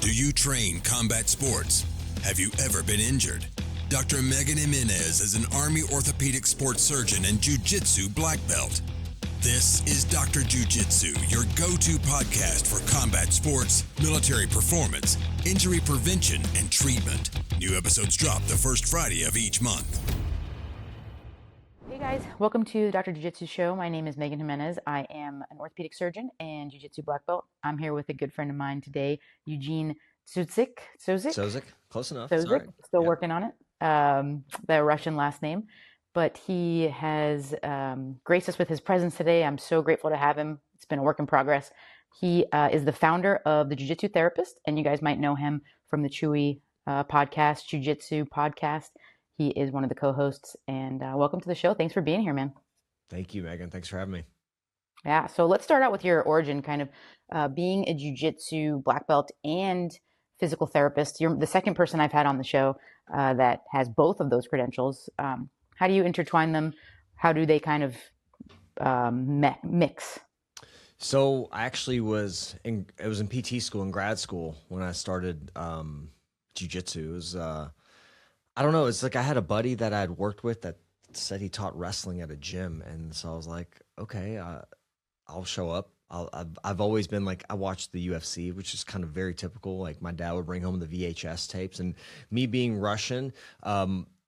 Do you train combat sports? Have you ever been injured? Dr. Megan Jimenez is an Army orthopedic sports surgeon and Jiu Jitsu black belt. This is Doctor Jiu Jitsu, your go-to podcast for combat sports, military performance, injury prevention, and treatment. New episodes drop the first Friday of each month. Hey guys, welcome to the Dr. Jiu Jitsu show. My name is Megan Jimenez. I am an orthopedic surgeon and Jiu Jitsu black belt. I'm here with a good friend of mine today, Eugene Tsozik. Tsozik, close enough. Tsozik, still working on it. The Russian last name. But he has graced us with his presence today. I'm so grateful to have him. It's been a work in progress. He is the founder of the Jiu Jitsu Therapist, and you guys might know him from the Chewy podcast, Jiu Jitsu Podcast. He is one of the co-hosts, and welcome to the show. Thanks for being here, man. Thank you, Megan. Thanks for having me. Yeah, so let's start out with your origin, kind of being a Jiu Jitsu black belt and physical therapist. You're the second person I've had on the show that has both of those credentials. How do you intertwine them? How do they kind of mix? So I actually was in PT school in grad school when I started jiu-jitsu. It was, I don't know, it's like I had a buddy that I'd worked with that said he taught wrestling at a gym. And so I was like, okay, I'll show up. I've always been like, I watched the UFC, which is kind of very typical. Like my dad would bring home the VHS tapes, and me being Russian,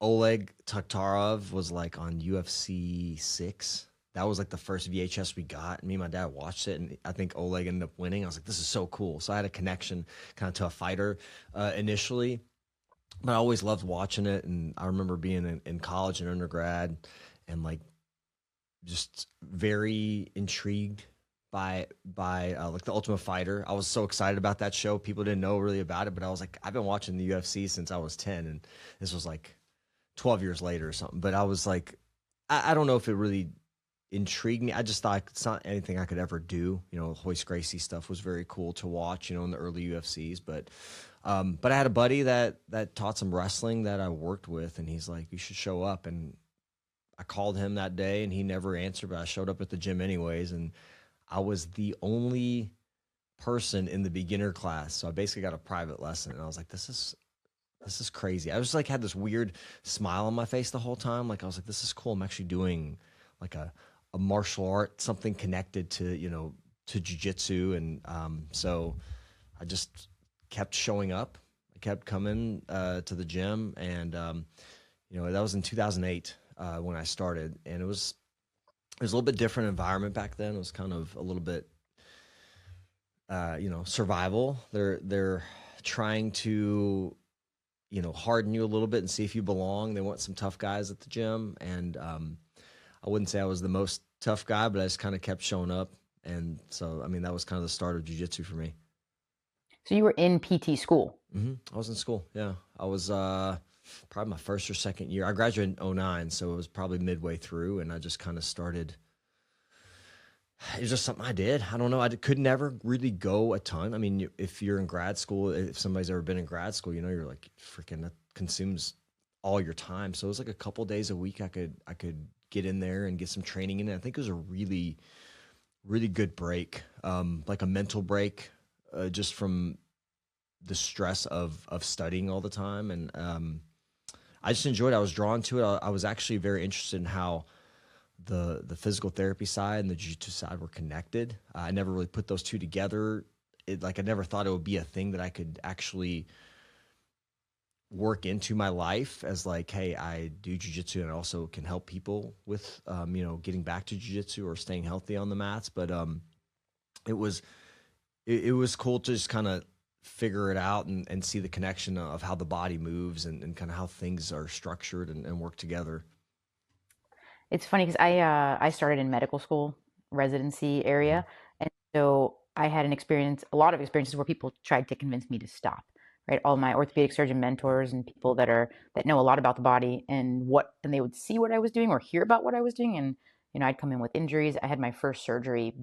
Oleg Taktarov was like on UFC 6. That was like the first VHS we got. Me and my dad watched it, and I think Oleg ended up winning. I was like, this is so cool. So I had a connection kind of to a fighter initially, but I always loved watching it. And I remember being in college and undergrad and like just very intrigued by like the Ultimate Fighter. I was so excited about that show. People didn't know really about it, but I was like, I've been watching the UFC since I was 10, and this was like 12 years later or something. But I was like, I don't know if it really intrigued me. I just thought it's not anything I could ever do. You know, Hoist Gracie stuff was very cool to watch, you know, in the early UFCs. But I had a buddy that taught some wrestling that I worked with, and he's like, you should show up. And I called him that day, and he never answered, but I showed up at the gym anyways. And I was the only person in the beginner class. So I basically got a private lesson, and I was like, this is crazy. I just like had this weird smile on my face the whole time. Like I was like, this is cool. I'm actually doing like a martial art, something connected to, you know, to jiu-jitsu. And so I just kept showing up. I kept coming to the gym, and you know, that was in 2008 when I started, and it was a little bit different environment back then. It was kind of a little bit, you know, survival. They're trying to, you know, harden you a little bit and see if you belong. They want some tough guys at the gym. And I wouldn't say I was the most tough guy, but I just kind of kept showing up. And so, I mean, that was kind of the start of jiu-jitsu for me. So you were in PT school? Mm-hmm. I was in school, yeah. I was probably my first or second year. I graduated in 2009, so it was probably midway through, and I just kind of started. It was just something I did. I don't know. I could never really go a ton. I mean, if you're in grad school, if somebody's ever been in grad school, you know, you're like freaking, that consumes all your time. So it was like a couple days a week I could get in there and get some training in. And I think it was a really, really good break, like a mental break, just from the stress of studying all the time. And I just enjoyed it. I was drawn to it. I was actually very interested in how the physical therapy side and the jiu-jitsu side were connected. I never really put those two together. I never thought it would be a thing that I could actually work into my life as like, hey, I do jiu-jitsu and I also can help people with, you know, getting back to jiu-jitsu or staying healthy on the mats. But it was cool to just kind of figure it out and see the connection of how the body moves and kind of how things are structured and work together. It's funny because I started in medical school residency area, and so I had a lot of experiences where people tried to convince me to stop. Right, all my orthopedic surgeon mentors and people that know a lot about the body and they would see what I was doing or hear about what I was doing, and you know, I'd come in with injuries. I had my first surgery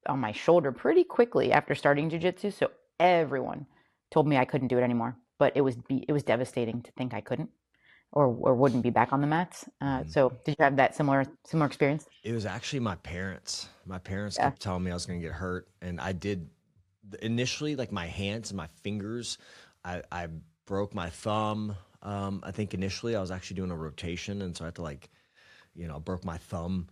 on my shoulder pretty quickly after starting jiu-jitsu, so everyone told me I couldn't do it anymore. But it was devastating to think I couldn't or wouldn't be back on the mats. So did you have that similar experience? It was actually my parents. My parents kept telling me I was going to get hurt, and I did initially, like my hands and my fingers, I broke my thumb. I think initially I was actually doing a rotation, and so I had to like, broke my thumb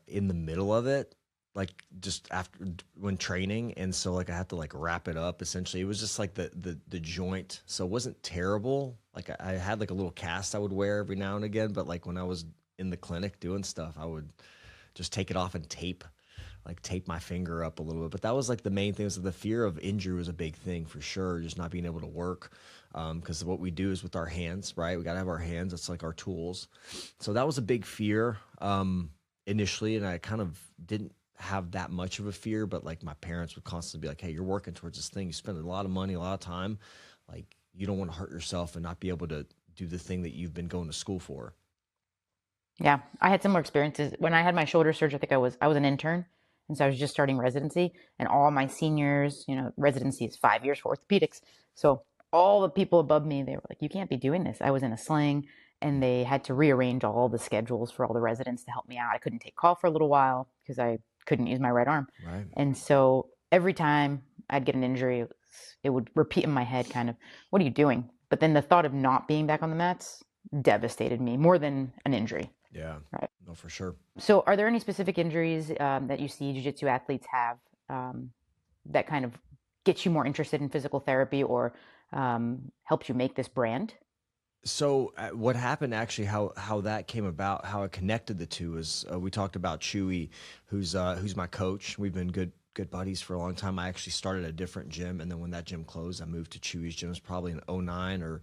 in the middle of it, like just after when training, and so like I had to like wrap it up. Essentially, it was just like the joint, so it wasn't terrible. Like I had like a little cast I would wear every now and again, but like when I was in the clinic doing stuff, I would just take it off and tape my finger up a little bit. But that was like the main thing, was that the fear of injury was a big thing for sure. Just not being able to work. Because what we do is with our hands, right? We got to have our hands. It's like our tools. So that was a big fear initially. And I kind of didn't have that much of a fear, but like my parents would constantly be like, hey, you're working towards this thing. You spend a lot of money, a lot of time. Like you don't want to hurt yourself and not be able to do the thing that you've been going to school for. Yeah, I had similar experiences. When I had my shoulder surgery, I think I was an intern. And so I was just starting residency, and all my seniors, residency is 5 years for orthopedics. So all the people above me, they were like, you can't be doing this. I was in a sling, and they had to rearrange all the schedules for all the residents to help me out. I couldn't take call for a little while because I couldn't use my right arm. Right. And so every time I'd get an injury, it would repeat in my head kind of, what are you doing? But then the thought of not being back on the mats devastated me more than an injury. Yeah. Right. No, for sure. So are there any specific injuries that you see jiu-jitsu athletes have that kind of get you more interested in physical therapy or helps you make this brand? So what happened actually, how that came about, how I connected the two is we talked about Chewy, who's my coach. We've been good buddies for a long time. I actually started a different gym, and then when that gym closed, I moved to Chewy's gym. It was probably in 2009 or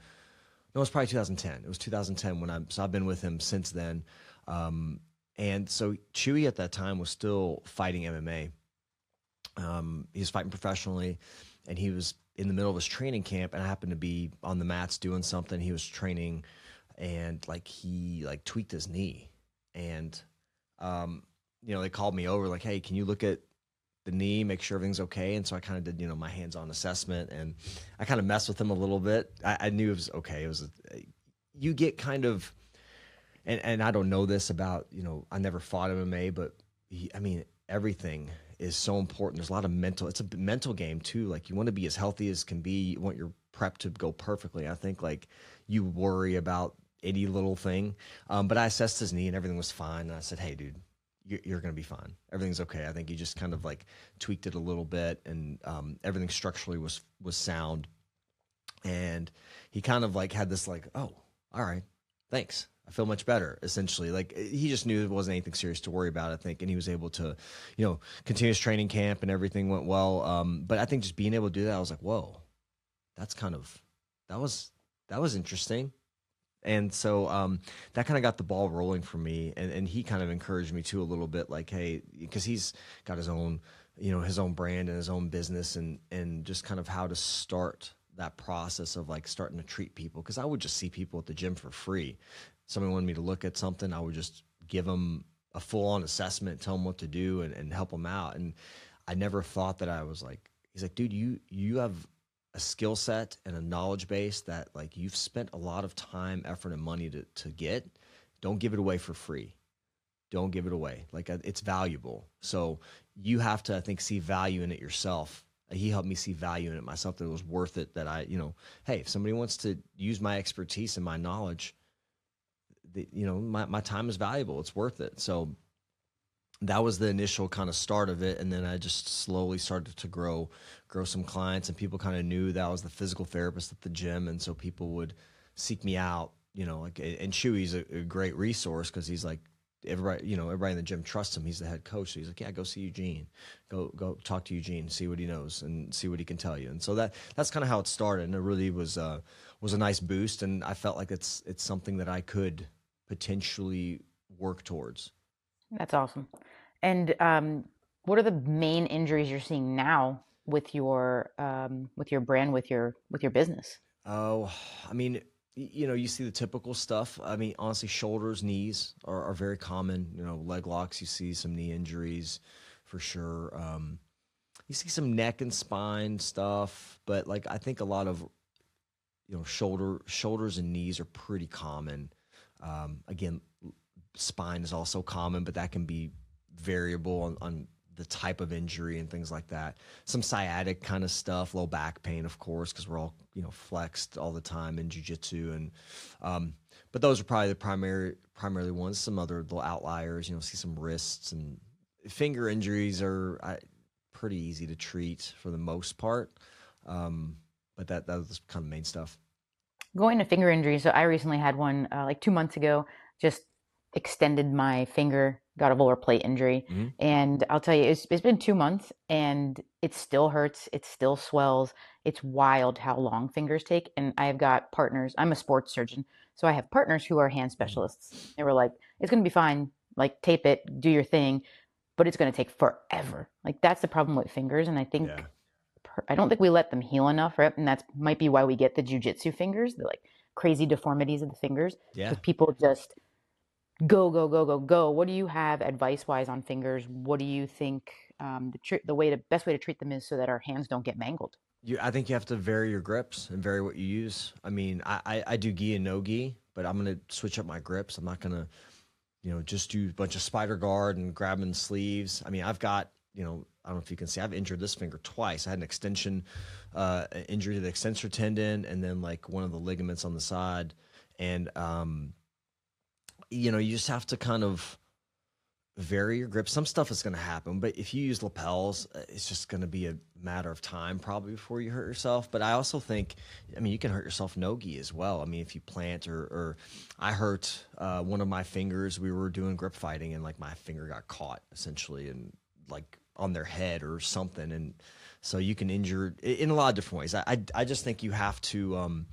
no, it was probably 2010. It was 2010 so I've been with him since then. And so Chewy at that time was still fighting MMA. He was fighting professionally, and he was in the middle of his training camp, and I happened to be on the mats doing something. He was training, and he tweaked his knee, and they called me over like, hey, can you look at the knee, make sure everything's okay? And so I kind of did, my hands-on assessment, and I kind of messed with him a little bit. I knew it was okay. It was you get kind of, and I don't know this about, I never fought MMA, but everything is so important. There's a lot of it's a mental game too. Like you want to be as healthy as can be. You want your prep to go perfectly. I think like you worry about any little thing. But I assessed his knee and everything was fine. And I said, hey dude, you're going to be fine. Everything's okay. I think you just kind of like tweaked it a little bit, and everything structurally was sound. And he kind of like had this like, oh, all right, thanks. I feel much better, essentially. Like he just knew it wasn't anything serious to worry about, I think. And he was able to, continue his training camp, and everything went well. But I think just being able to do that, I was like, whoa, that was interesting. And so that kind of got the ball rolling for me. And he kind of encouraged me too a little bit, like, hey, because he's got his own, his own brand and his own business, and just kind of how to start that process of like starting to treat people. Because I would just see people at the gym for free. Somebody wanted me to look at something, I would just give them a full-on assessment, tell them what to do, and help them out. And I never thought that I was like, he's like, dude, you have a skill set and a knowledge base that like you've spent a lot of time, effort, and money to get. Don't give it away for free. Don't give it away. Like it's valuable. So you have to, I think, see value in it yourself. He helped me see value in it myself, that it was worth it, that I, hey, if somebody wants to use my expertise and my knowledge, my time is valuable. It's worth it. So that was the initial kind of start of it. And then I just slowly started to grow some clients, and people kind of knew that I was the physical therapist at the gym. And so people would seek me out, and Chewy's a great resource, because he's like, everybody in the gym trusts him. He's the head coach. So he's like, yeah, go see Eugene, go talk to Eugene, see what he knows and see what he can tell you. And so that's kind of how it started. And it really was a nice boost. And I felt like it's something that I could potentially work towards. That's awesome. And what are the main injuries you're seeing now with your brand, with your business? Oh, I mean, you see the typical stuff. I mean, honestly, shoulders, knees are very common. Leg locks, you see some knee injuries for sure. You see some neck and spine stuff, but like I think a lot of shoulders and knees are pretty common. Again, spine is also common, but that can be variable on the type of injury and things like that. Some sciatic kind of stuff, low back pain, of course, because we're all, flexed all the time in jiu-jitsu. And, but those are probably the primarily ones. Some other little outliers, see some wrists and finger injuries are pretty easy to treat for the most part. But that was kind of main stuff. Going to finger injuries, so I recently had one like 2 months ago, just extended my finger, got a volar plate injury. Mm-hmm. And I'll tell you, it's been 2 months and it still hurts. It still swells. It's wild how long fingers take. And I've got partners. I'm a sports surgeon. So I have partners who are hand specialists. They were like, it's going to be fine. Like, tape it, do your thing, but it's going to take forever. Like, that's the problem with fingers. And I think, I don't think we let them heal enough, right? And that might be why we get the jiu-jitsu fingers, the like crazy deformities of the fingers. Yeah. Because people just go, go, go, go, go. What do you have advice-wise on fingers? What do you think the best way to treat them is so that our hands don't get mangled? I think you have to vary your grips and vary what you use. I mean, I do gi and no gi, but I'm going to switch up my grips. I'm not going to, just do a bunch of spider guard and grabbing sleeves. I mean, I've got, I don't know if you can see, I've injured this finger twice. I had an extension injury to the extensor tendon and then like one of the ligaments on the side. And, you just have to kind of vary your grip. Some stuff is going to happen, but if you use lapels, it's just going to be a matter of time probably before you hurt yourself. But I also think, you can hurt yourself no-gi as well. I mean, if you plant or I hurt one of my fingers. We were doing grip fighting and like my finger got caught essentially and like on their head or something. And so you can injure in a lot of different ways. I just think you have to,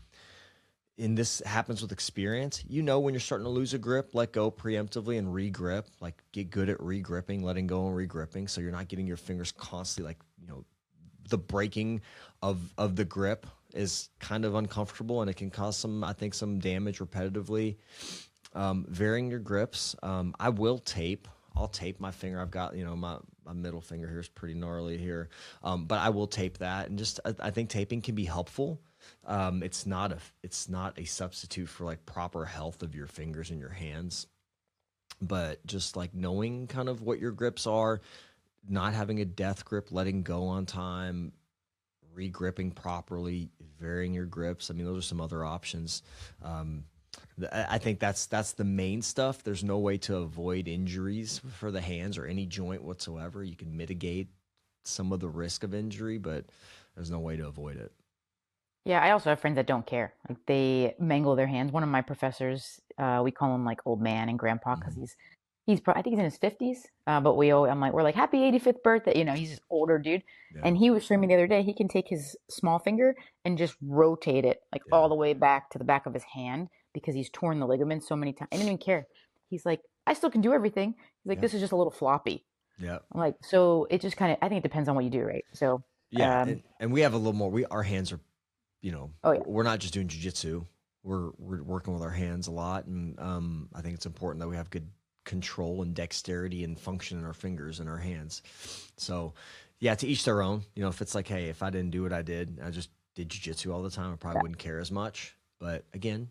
and this happens with experience, when you're starting to lose a grip, let go preemptively and re-grip, like get good at re-gripping, letting go and re-gripping. So you're not getting your fingers constantly like, the breaking of the grip is kind of uncomfortable and it can cause some damage repetitively. Varying your grips. I will tape. I'll tape my finger. I've got, my middle finger here is pretty gnarly here. But I will tape that. And just, I think taping can be helpful. It's not a substitute for like proper health of your fingers and your hands, but just like knowing kind of what your grips are, not having a death grip, letting go on time, re-gripping properly, varying your grips. I mean, those are some other options. I think that's the main stuff. There's no way to avoid injuries for the hands or any joint whatsoever. You can mitigate some of the risk of injury, but there's no way to avoid it. Yeah, I also have friends that don't care. Like they mangle their hands. One of my professors, we call him like old man and grandpa because I think he's in his 50s. But we're like, happy 85th birthday. He's this older dude. Yeah. And he was showing me the other day, he can take his small finger and just rotate it like all the way back to the back of his hand because he's torn the ligament so many times. I didn't even care. He's like, I still can do everything. He's like, this is just a little floppy. Yeah. I'm like, so it just kind of, I think it depends on what you do, right? So yeah, and we have a little more. Our hands are, we're not just doing jiu-jitsu. We're working with our hands a lot, and I think it's important that we have good control and dexterity and function in our fingers and our hands. So, yeah, to each their own. If it's like, hey, if I didn't do what I did, I just did jiu-jitsu all the time, I probably wouldn't care as much. But again,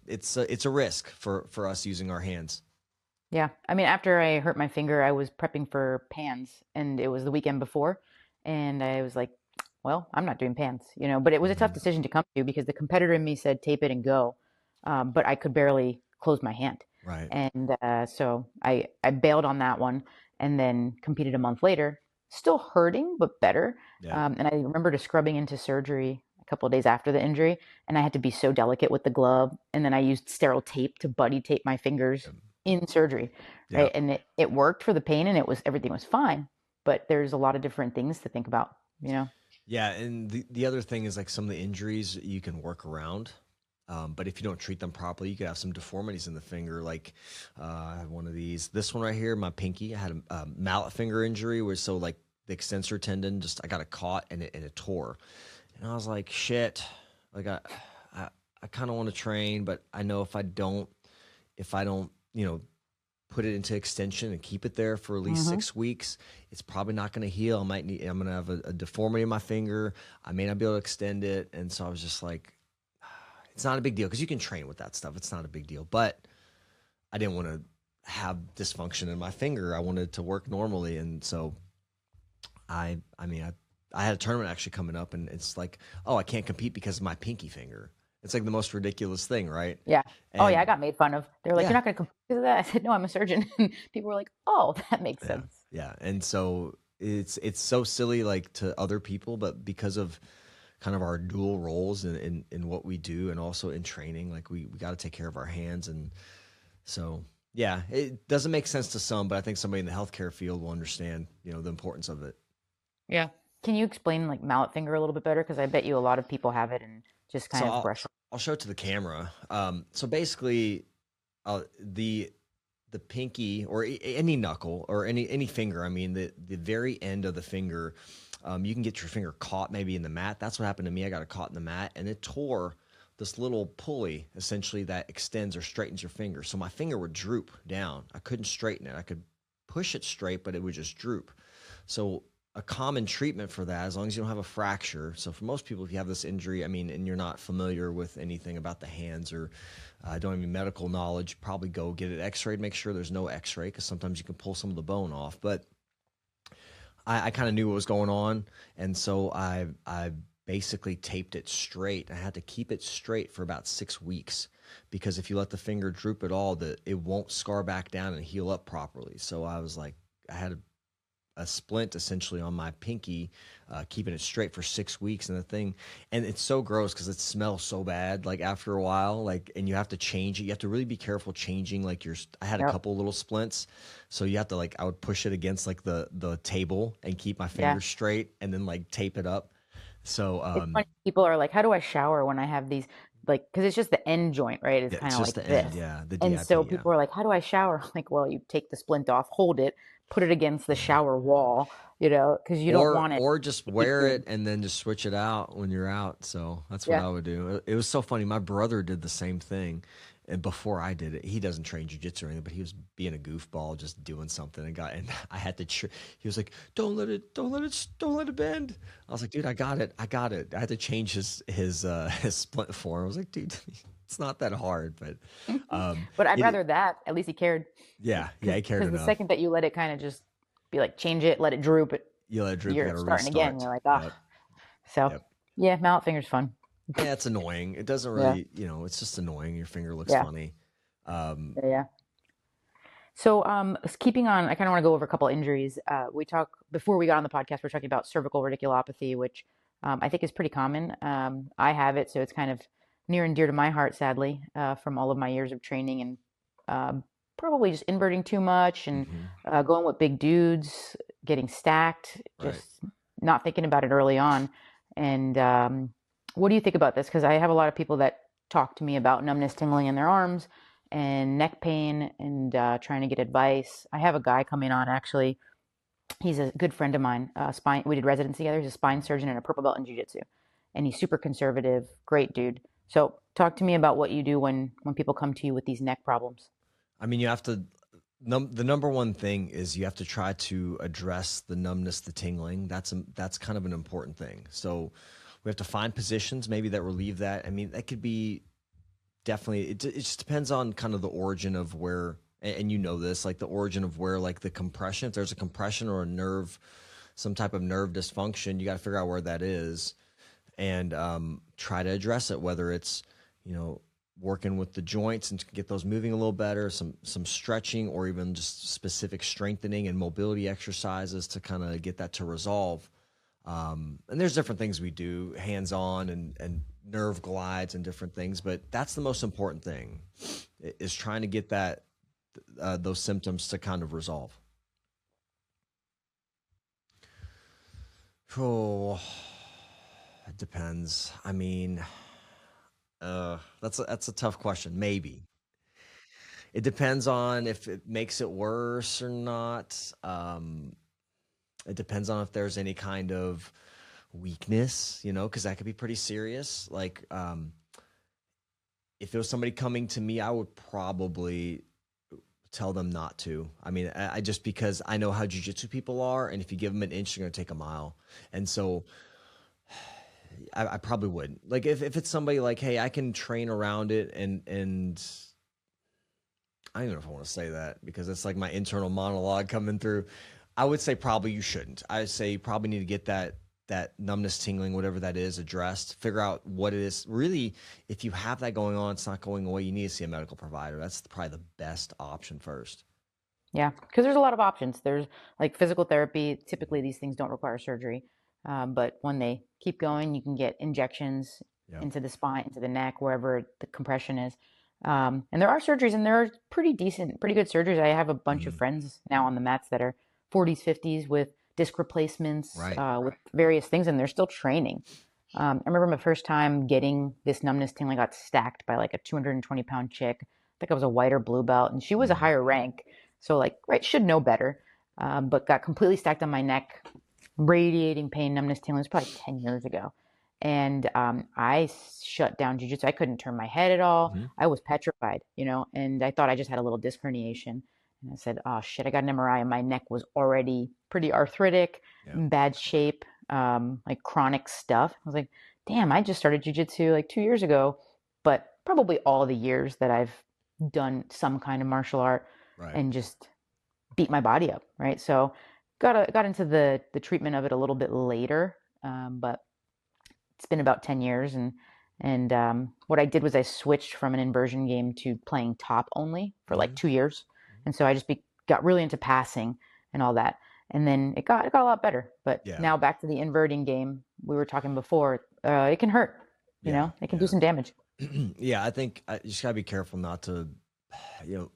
it's a risk for us using our hands. Yeah, I mean, after I hurt my finger, I was prepping for pans, and it was the weekend before, and I was like, well, I'm not doing pants, but it was a tough decision to come to because the competitor in me said tape it and go, but I could barely close my hand. Right. And so I bailed on that one and then competed a month later, still hurting, but better. Yeah. And I remember just scrubbing into surgery a couple of days after the injury, and I had to be so delicate with the glove. And then I used sterile tape to buddy tape my fingers in surgery. Right. And it worked for the pain and everything was fine. But there's a lot of different things to think about, Yeah, and the other thing is like some of the injuries you can work around, but if you don't treat them properly, you could have some deformities in the finger. Like I have one of these. This one right here, my pinky. I had a mallet finger injury, where so like the extensor tendon I got it caught and it tore, and I was like, shit. Like I kind of want to train, but I know if I don't, put it into extension and keep it there for at least 6 weeks, it's probably not going to heal. I'm going to have a deformity in my finger. I may not be able to extend it. And so I was just like, it's not a big deal because you can train with that stuff. It's not a big deal, but I didn't want to have dysfunction in my finger. I wanted it to work normally. And so I mean, I had a tournament actually coming up, and it's like, oh, I can't compete because of my pinky finger. It's like the most ridiculous thing, right? Yeah. Oh yeah, I And got made fun of. They were like, "You're yeah, not going to compete because of that." I said, "No, I'm a surgeon." And people were like, "Oh, that makes yeah, sense." yeah. And so it's so silly, like, to other people, but because of kind of our dual roles in what we do, and also in training, like we got to take care of our hands. And so, yeah, it doesn't make sense to some, but I think somebody in the healthcare field will understand, the importance of it. Yeah. Can you explain like mallet finger a little bit better? Because I bet you a lot of people have it and just So kind of brush. I'll show it to the camera. So basically, the pinky, or any knuckle, or any finger. I mean, the very end of the finger, you can get your finger caught maybe in the mat. That's what happened to me. I got it caught in the mat, and it tore this little pulley essentially that extends or straightens your finger. So my finger would droop down. I couldn't straighten it. I could push it straight, but it would just droop. So a common treatment for that, as long as you don't have a fracture. So for most people, if you have this injury, I mean, and you're not familiar with anything about the hands, or don't have any medical knowledge, probably go get it x-rayed, make sure there's no x-ray, because sometimes you can pull some of the bone off. But I kind of knew what was going on, and so I basically taped it straight. I had to keep it straight for about 6 weeks, because if you let the finger droop at all, it won't scar back down and heal up properly. So I was like, I had a splint essentially on my pinky, keeping it straight for 6 weeks. And it's so gross because it smells so bad, like, after a while, like, and you have to change it. You have to really be careful changing, like, I had a Yep. couple little splints, so you have to, like, I would push it against, like, the table and keep my Yeah. fingers straight, and then, like, tape it up. So It's funny. People are like, "How do I shower when I have these?" Like, because it's just the end joint, right? It's yeah, kind it's of just like the end, this. yeah, the And so DIP, yeah. people are like, "How do I shower?" I'm like, well, you take the splint off, hold it, put it against the shower wall, because you don't want it Or just to keep wear your. it and then just switch it out when you're out. So that's what Yeah. I would do. It was so funny. My brother did the same thing, and before I did it, he doesn't train jujitsu or anything, but he was being a goofball, just doing something, and I had to. He was like, don't let it bend." I was like, "Dude, I got it. I had to change his splint form." I was like, "Dude, it's not that hard." But But I'd it rather that. At least he cared. yeah, he cared Because the enough. second that you let it kind of just be like, change it, let it droop, You let it droop, you you're got to starting again. restart. You're like, Yep, So yep. yeah, mallet finger's fun. Yeah, it's annoying. It doesn't Yeah. really, it's just annoying. Your finger looks Yeah. funny. Um, Yeah. Yeah. So, keeping on, I kind of want to go over a couple injuries. We talk before we got on the podcast. We're talking about cervical radiculopathy, which I think is pretty common. I have it, so it's kind of near and dear to my heart, sadly, from all of my years of training and probably just inverting too much and mhm, going with big dudes, getting stacked, right. just not thinking about it early on. And what do you think about this? Because I have a lot of people that talk to me about numbness, tingling in their arms and neck pain, and trying to get advice. I have a guy coming on, actually. He's a good friend of mine. Spine. We did residency together. He's a spine surgeon and a purple belt in jiu-jitsu, and he's super conservative. Great dude. So talk to me about what you do when people come to you with these neck problems. I mean, you have to, the number one thing is you have to try to address the numbness, the tingling. That's kind of an important thing. So we have to find positions maybe that relieve that. I mean, that could be definitely, it just depends on kind of the origin of where, and this, like the origin of where, like the compression, if there's a compression or a nerve, some type of nerve dysfunction, you got to figure out where that is, and try to address it, whether it's, working with the joints and to get those moving a little better, some stretching, or even just specific strengthening and mobility exercises to kind of get that to resolve. And there's different things we do, hands-on and nerve glides and different things, but that's the most important thing, is trying to get those symptoms to kind of resolve. Oh, it depends. I mean, that's a tough question. Maybe it depends on if it makes it worse or not. It depends on if there's any kind of weakness, because that could be pretty serious. Like, if it was somebody coming to me, I would probably tell them not to. I mean, I just, because I know how jujitsu people are, and if you give them an inch, they're going to take a mile. And so I probably wouldn't. Like, if it's somebody like, hey, I can train around it, and I don't even know if I want to say that because it's like my internal monologue coming through. I would say probably you shouldn't. I would say you probably need to get that numbness, tingling, whatever that is, addressed. Figure out what it is. Really, if you have that going on, it's not going away. You need to see a medical provider. That's probably the best option first. Yeah, because there's a lot of options. There's like physical therapy. Typically, these things don't require surgery, but when they keep going, you can get injections Yeah. into the spine, into the neck, wherever the compression is. And there are surgeries, and there are pretty decent, pretty good surgeries. I have a bunch of friends now on the mats that are 40s, 50s with disc replacements, Right. with various things, and they're still training. I remember my first time getting this numbness thing. I got stacked by like a 220-pound chick. I think I was a white or blue belt, and she was a higher rank. So like, right, should know better, but got completely stacked on my neck, radiating pain, numbness, tingling. It was probably 10 years ago. And I shut down jiu-jitsu. I couldn't turn my head at all. I was petrified, and I thought I just had a little disc herniation. And I said, oh shit, I got an MRI and my neck was already pretty arthritic, in bad shape, like chronic stuff. I was like, damn, I just started jiu-jitsu like 2 years ago, but probably all the years that I've done some kind of martial art and just beat my body up, right? So got into the treatment of it a little bit later, but it's been about 10 years, and what I did was I switched from an inversion game to playing top only for like 2 years, and so I just got really into passing and all that, and then it got a lot better. But now back to the inverting game. We were talking before. It can hurt, it can do some damage. Yeah, I think you just gotta be careful not to,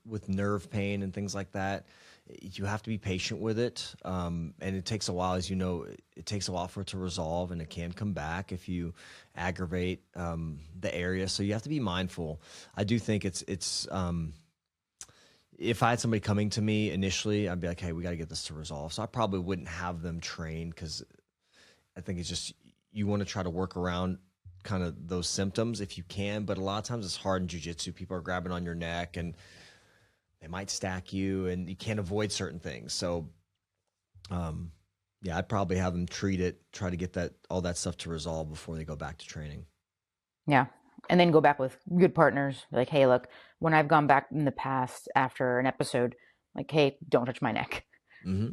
with nerve pain and things like that. You have to be patient with it, and it takes a while, as you know. It takes a while for it to resolve, and it can come back if you aggravate the area. So you have to be mindful. I do think it's if I had somebody coming to me initially, I'd be like, hey, we got to get this to resolve. So I probably wouldn't have them trained, because I think it's just, you want to try to work around kind of those symptoms if you can. But a lot of times it's hard in jiu-jitsu. People are grabbing on your neck and they might stack you, and you can't avoid certain things. So, I'd probably have them treat it, try to get all that stuff to resolve before they go back to training. Yeah. And then go back with good partners. Like, hey, look, when I've gone back in the past after an episode, like, hey, don't touch my neck.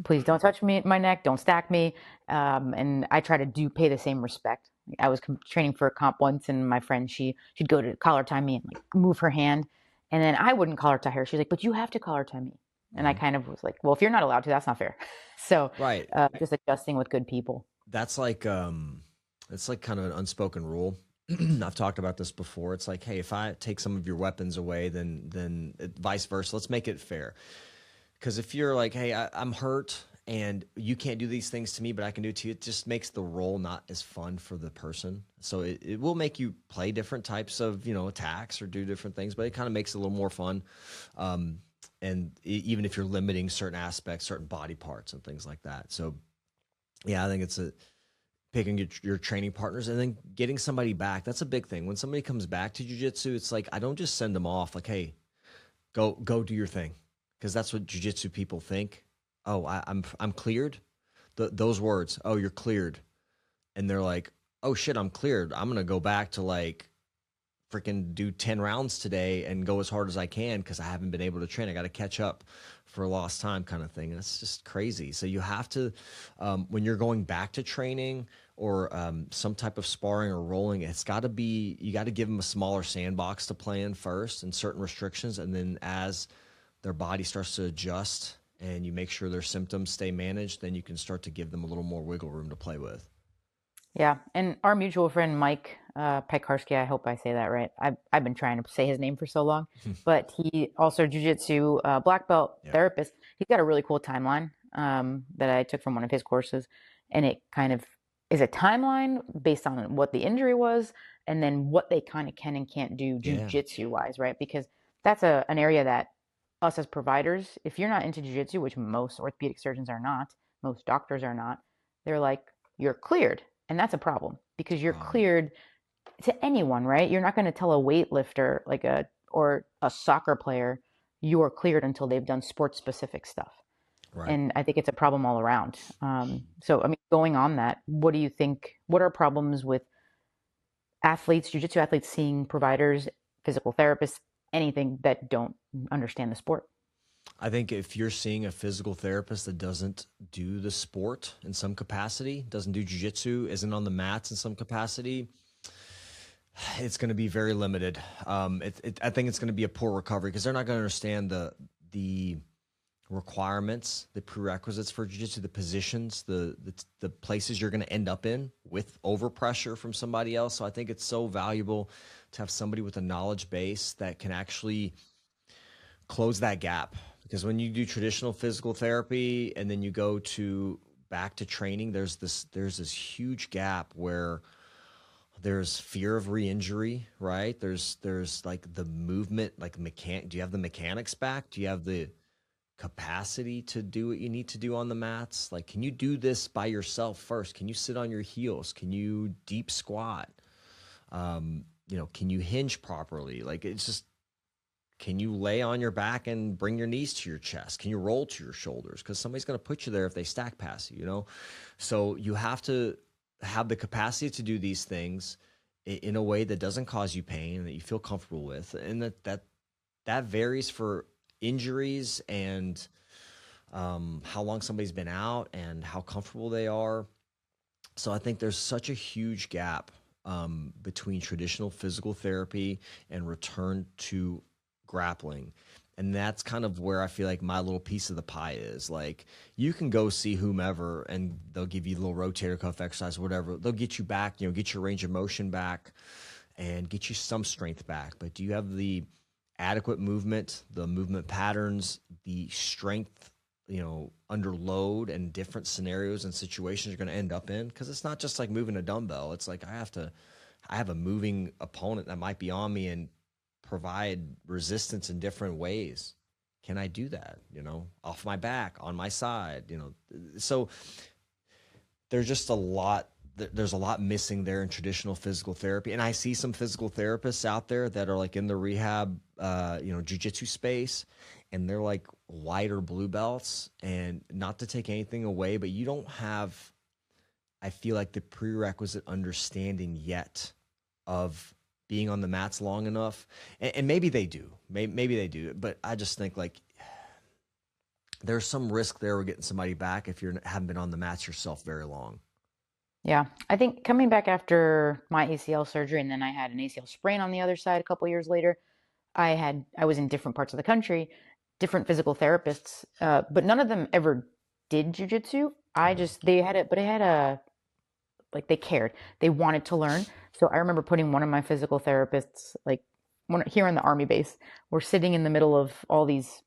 Please don't touch my neck. Don't stack me. And I try to pay the same respect. I was training for a comp once, and my friend, she'd go to collar tie me and like move her hand. And then I wouldn't collar tie her. She's like, but you have to collar tie me. And I kind of was like, well, if you're not allowed to, that's not fair. So just adjusting with good people. That's like, it's like kind of an unspoken rule. I've talked about this before. It's like, hey, if I take some of your weapons away, then vice versa. Let's make it fair. Because if you're like, hey, I'm hurt and you can't do these things to me, but I can do it to you, it just makes the role not as fun for the person. So it will make you play different types of, attacks or do different things, but it kind of makes it a little more fun. And even if you're limiting certain aspects, certain body parts and things like that. So, I think it's picking your training partners and then getting somebody back. That's a big thing. When somebody comes back to jiu-jitsu, it's like, I don't just send them off like, hey, go do your thing. Because that's what jiu-jitsu people think. Oh, I'm cleared. Those words. Oh, you're cleared, and they're like, oh shit, I'm cleared. I'm gonna go back to like freaking do 10 rounds today and go as hard as I can because I haven't been able to train. I got to catch up for lost time, kind of thing. And it's just crazy. So you have to, when you're going back to training or some type of sparring or rolling, it's got to be, you got to give them a smaller sandbox to play in first and certain restrictions, and then as their body starts to adjust and you make sure their symptoms stay managed, then you can start to give them a little more wiggle room to play with. Yeah. And our mutual friend, Mike Piekarski, I hope I say that right. I've been trying to say his name for so long, but he also jiu-jitsu black belt therapist. He's got a really cool timeline that I took from one of his courses. And it kind of is a timeline based on what the injury was and then what they kind of can and can't do jiu-jitsu wise, right? Because that's an area that us as providers, if you're not into jiu-jitsu, which most orthopedic surgeons are not, most doctors are not, they're like, you're cleared. And that's a problem because you're cleared to anyone, right? You're not going to tell a weightlifter or a soccer player you're cleared until they've done sports specific stuff. Right. And I think it's a problem all around. So, I mean, going on that, what do you think, what are problems with athletes, jiu-jitsu athletes seeing providers, physical therapists, anything that don't understand the sport. I think if you're seeing a physical therapist that doesn't do the sport in some capacity, doesn't do jiu-jitsu, isn't on the mats in some capacity, it's going to be very limited. I think it's going to be a poor recovery because they're not going to understand the requirements, the prerequisites for jiu-jitsu, the positions, the places you're going to end up in with overpressure from somebody else. So I think it's so valuable to have somebody with a knowledge base that can actually close that gap. Because when you do traditional physical therapy and then you go back to training, there's this huge gap where there's fear of re-injury, right? There's like the movement, like do you have the mechanics back? Do you have the capacity to do what you need to do on the mats? Like, can you do this by yourself first? Can you sit on your heels? Can you deep squat? Can you hinge properly? Like, it's just, can you lay on your back and bring your knees to your chest? Can you roll to your shoulders? Because somebody's going to put you there if they stack pass you, So you have to have the capacity to do these things in a way that doesn't cause you pain and that you feel comfortable with. And that varies for injuries and how long somebody's been out and how comfortable they are. So I think there's such a huge gap between traditional physical therapy and return to grappling. And that's kind of where I feel like my little piece of the pie is. Like, you can go see whomever and they'll give you a little rotator cuff exercise, whatever. They'll get you back, get your range of motion back and get you some strength back. But do you have the adequate movement, the movement patterns, the strength, under load and different scenarios and situations you're going to end up in? Because it's not just like moving a dumbbell. It's like I have a moving opponent that might be on me and provide resistance in different ways. Can I do that? Off my back, on my side, so there's just there's a lot missing there in traditional physical therapy. And I see some physical therapists out there that are like in the rehab, jiu-jitsu space, and they're like white or blue belts. And not to take anything away, but you don't have, I feel like, the prerequisite understanding yet of being on the mats long enough. And maybe they do, maybe they do, but I just think like there's some risk there with getting somebody back if you haven't been on the mats yourself very long. Yeah, I think coming back after my ACL surgery, and then I had an ACL sprain on the other side a couple years later. I was in different parts of the country, different physical therapists, but none of them ever did jujitsu. They cared. They wanted to learn. So I remember putting one of my physical therapists, here in the Army base, we're sitting in the middle of all these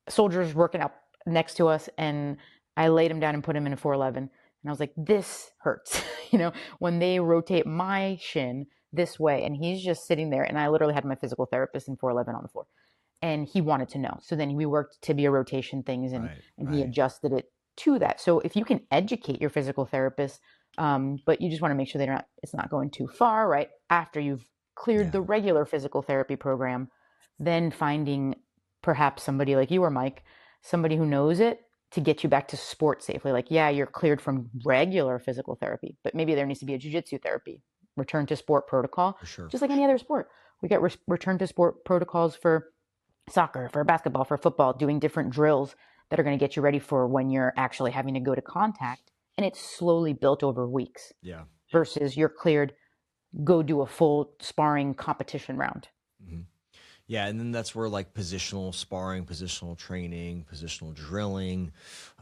soldiers working out next to us, and I laid him down and put him in a 411. And I was like, this hurts, when they rotate my shin this way, and he's just sitting there. And I literally had my physical therapist in 411 on the floor, and he wanted to know. So then we worked tibia rotation things, and he adjusted it to that. So if you can educate your physical therapist, but you just want to make sure it's not going too far, right? After you've cleared the regular physical therapy program, then finding perhaps somebody like you or Mike, somebody who knows it, to get you back to sport safely. Like, yeah, you're cleared from regular physical therapy, but maybe there needs to be a jiu-jitsu therapy, return to sport protocol, sure. Just like any other sport. We got return to sport protocols for soccer, for basketball, for football, doing different drills that are going to get you ready for when you're actually having to go to contact. And it's slowly built over weeks. Yeah. Versus you're cleared, go do a full sparring competition round. Mm-hmm. Yeah, and then that's where like positional sparring, positional training, positional drilling,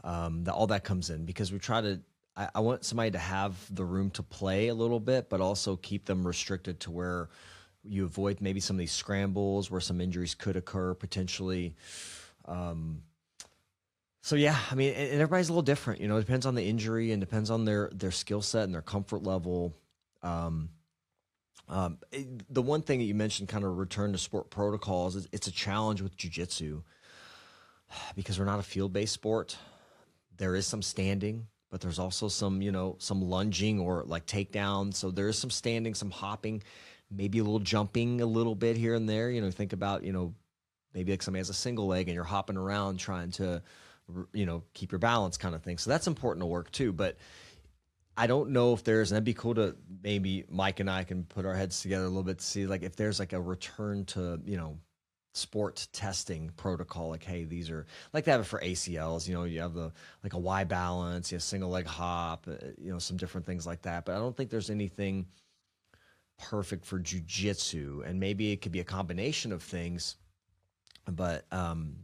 all that comes in, because we try to. I want somebody to have the room to play a little bit, but also keep them restricted to where you avoid maybe some of these scrambles where some injuries could occur potentially. So yeah, I mean, and everybody's a little different. It depends on the injury and depends on their skill set and their comfort level. The one thing that you mentioned, kind of return to sport protocols, it's a challenge with jiu-jitsu because we're not a field-based sport. There is some standing, but there's also some lunging or like takedown. So there is some standing, some hopping, maybe a little jumping a little bit here and there. Think about, maybe like somebody has a single leg and you're hopping around trying to, keep your balance kind of thing. So that's important to work too. But I don't know if there's, and that'd be cool to maybe Mike and I can put our heads together a little bit to see like if there's like a return to, sport testing protocol. Like, hey, these are like they have it for ACLs, you have the like a Y balance, you have single leg hop, some different things like that. But I don't think there's anything perfect for jujitsu, and maybe it could be a combination of things. But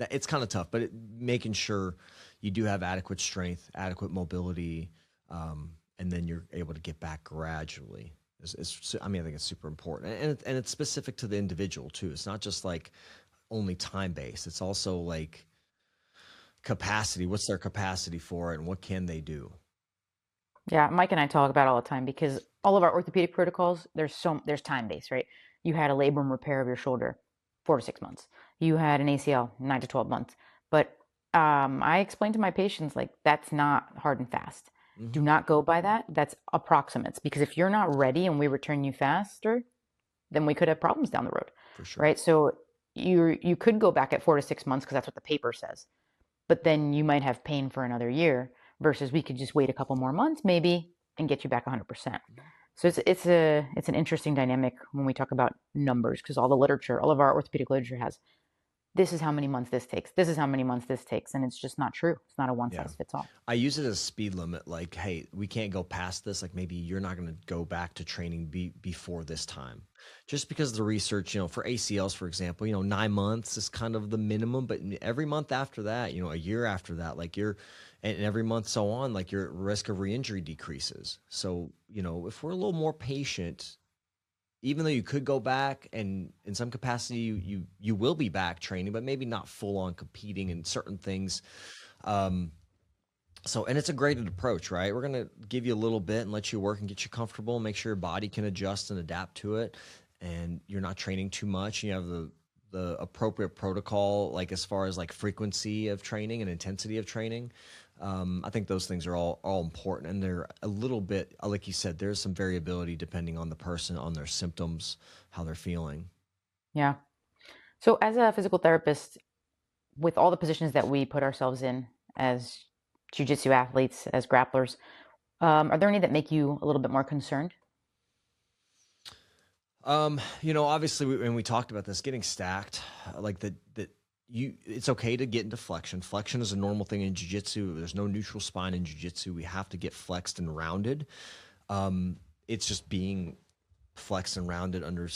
it's kind of tough. But making sure you do have adequate strength, adequate mobility, and then you're able to get back gradually. I think it's super important, and it's specific to the individual too. It's not just like only time based. It's also like capacity. What's their capacity for it, and what can they do? Yeah, Mike and I talk about it all the time because all of our orthopedic protocols, there's time based, right? You had a labrum repair of your shoulder, 4 to 6 months. You had an ACL, 9 to 12 months. But I explain to my patients like that's not hard and fast. Do not go by that. That's approximates, because if you're not ready and we return you faster, then we could have problems down the road, For sure. right? So you could go back at 4 to 6 months because that's what the paper says, but then you might have pain for another year. Versus we could just wait a couple more months maybe and get you back 100%. So it's an interesting dynamic when we talk about numbers, because all the literature, all of our orthopedic literature has this is how many months this takes. This is how many months this takes. And it's just not true. It's not a one size fits all. I use it as a speed limit. Like, hey, we can't go past this. Like maybe you're not going to go back to training before this time. Just because the research, for ACLs, for example, 9 months is kind of the minimum, but every month after that, a year after that, like and every month so on, like your risk of re-injury decreases. So, if we're a little more patient, even though you could go back and in some capacity you will be back training, but maybe not full on competing in certain things. And it's a graded approach, right? We're going to give you a little bit and let you work and get you comfortable, make sure your body can adjust and adapt to it. And you're not training too much. You have the appropriate protocol, like as far as like frequency of training and intensity of training. I think those things are all important, and they're a little bit, like you said, there's some variability depending on the person, on their symptoms, how they're feeling. Yeah. So as a physical therapist, with all the positions that we put ourselves in as jiu-jitsu athletes, as grapplers, are there any that make you a little bit more concerned? Obviously, when we talked about this, getting stacked, like it's okay to get into flexion. Flexion is a normal thing in jiu-jitsu. There's no neutral spine in jiu-jitsu. We have to get flexed and rounded. It's just being flexed and rounded under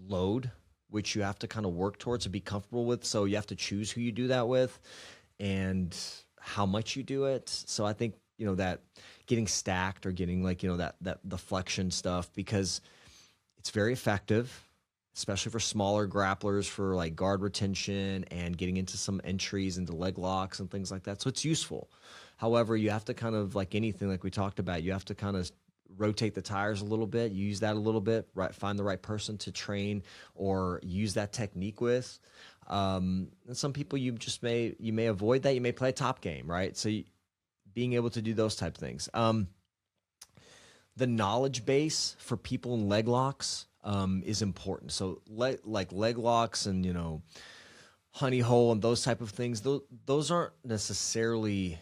load, which you have to kind of work towards to be comfortable with. So you have to choose who you do that with and how much you do it. So I think, that getting stacked or getting like, that the flexion stuff, because it's very effective, especially for smaller grapplers, for like guard retention and getting into some entries into leg locks and things like that. So it's useful. However, you have to kind of, like anything like we talked about, you have to kind of rotate the tires a little bit, use that a little bit, right? Find the right person to train or use that technique with. And some people you may avoid that. You may play a top game, right? So being able to do those type of things. The knowledge base for people in leg locks is important. So like leg locks and, honey hole and those type of things, those aren't necessarily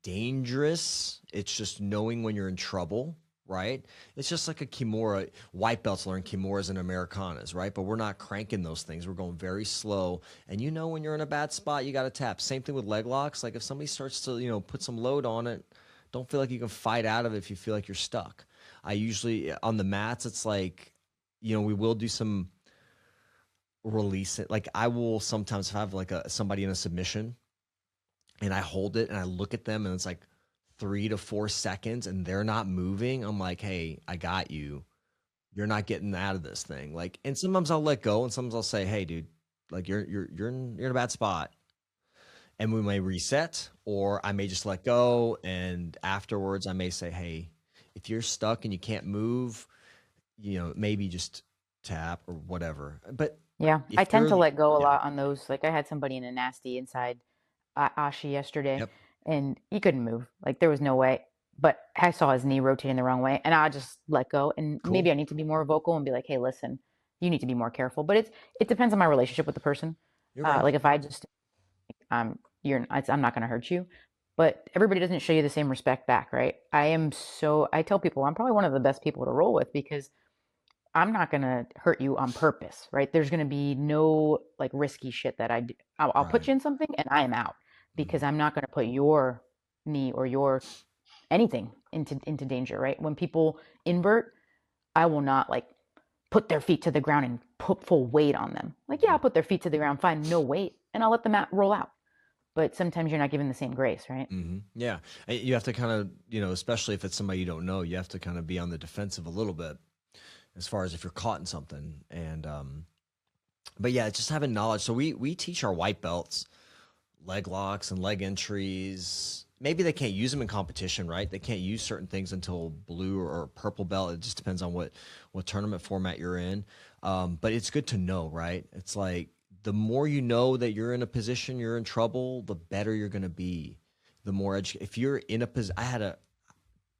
dangerous. It's just knowing when you're in trouble, right? It's just like a Kimura. White belts learn Kimuras and Americanas, right? But we're not cranking those things. We're going very slow. And when you're in a bad spot, you got to tap. Same thing with leg locks. Like if somebody starts to, put some load on it, don't feel like you can fight out of it if you feel like you're stuck. I usually, on the mats, it's like, we will do some release. Like I will sometimes have like somebody in a submission and I hold it and I look at them and it's like 3 to 4 seconds and they're not moving. I'm like, hey, I got you. You're not getting out of this thing. Like, and sometimes I'll let go and sometimes I'll say, hey, dude, like you're in a bad spot. And we may reset, or I may just let go. And afterwards, I may say, hey, if you're stuck and you can't move, maybe just tap or whatever. But yeah, I tend to let go a lot on those. Like I had somebody in a nasty inside Ashi yesterday, and he couldn't move. Like there was no way. But I saw his knee rotating the wrong way, and I just let go. And maybe I need to be more vocal and be like, hey, listen, you need to be more careful. But it depends on my relationship with the person. Like if I just I'm not going to hurt you. but everybody doesn't show you the same respect back, right? I tell people I'm probably one of the best people to roll with because I'm not going to hurt you on purpose, right? There's going to be no like risky shit that I do. I'll put Right. you in something and I am out because I'm not going to put your knee or your anything into danger, right? When people invert, I will not like put their feet to the ground and put full weight on them. Like, yeah, I'll put their feet to the ground, fine, no weight, and I'll let them roll out. But sometimes you're not given the same grace, right? Yeah. And you have to kind of, especially if it's somebody you don't know, you have to kind of be on the defensive a little bit as far as if you're caught in something. And, but yeah, just having knowledge. So we teach our white belts leg locks and leg entries. Maybe they can't use them in competition, right? They can't use certain things until blue or purple belt. It just depends on what tournament format you're in. But it's good to know, right? It's like the more you know that you're in a position, you're in trouble, the better you're going to be. The more if you're in a position, I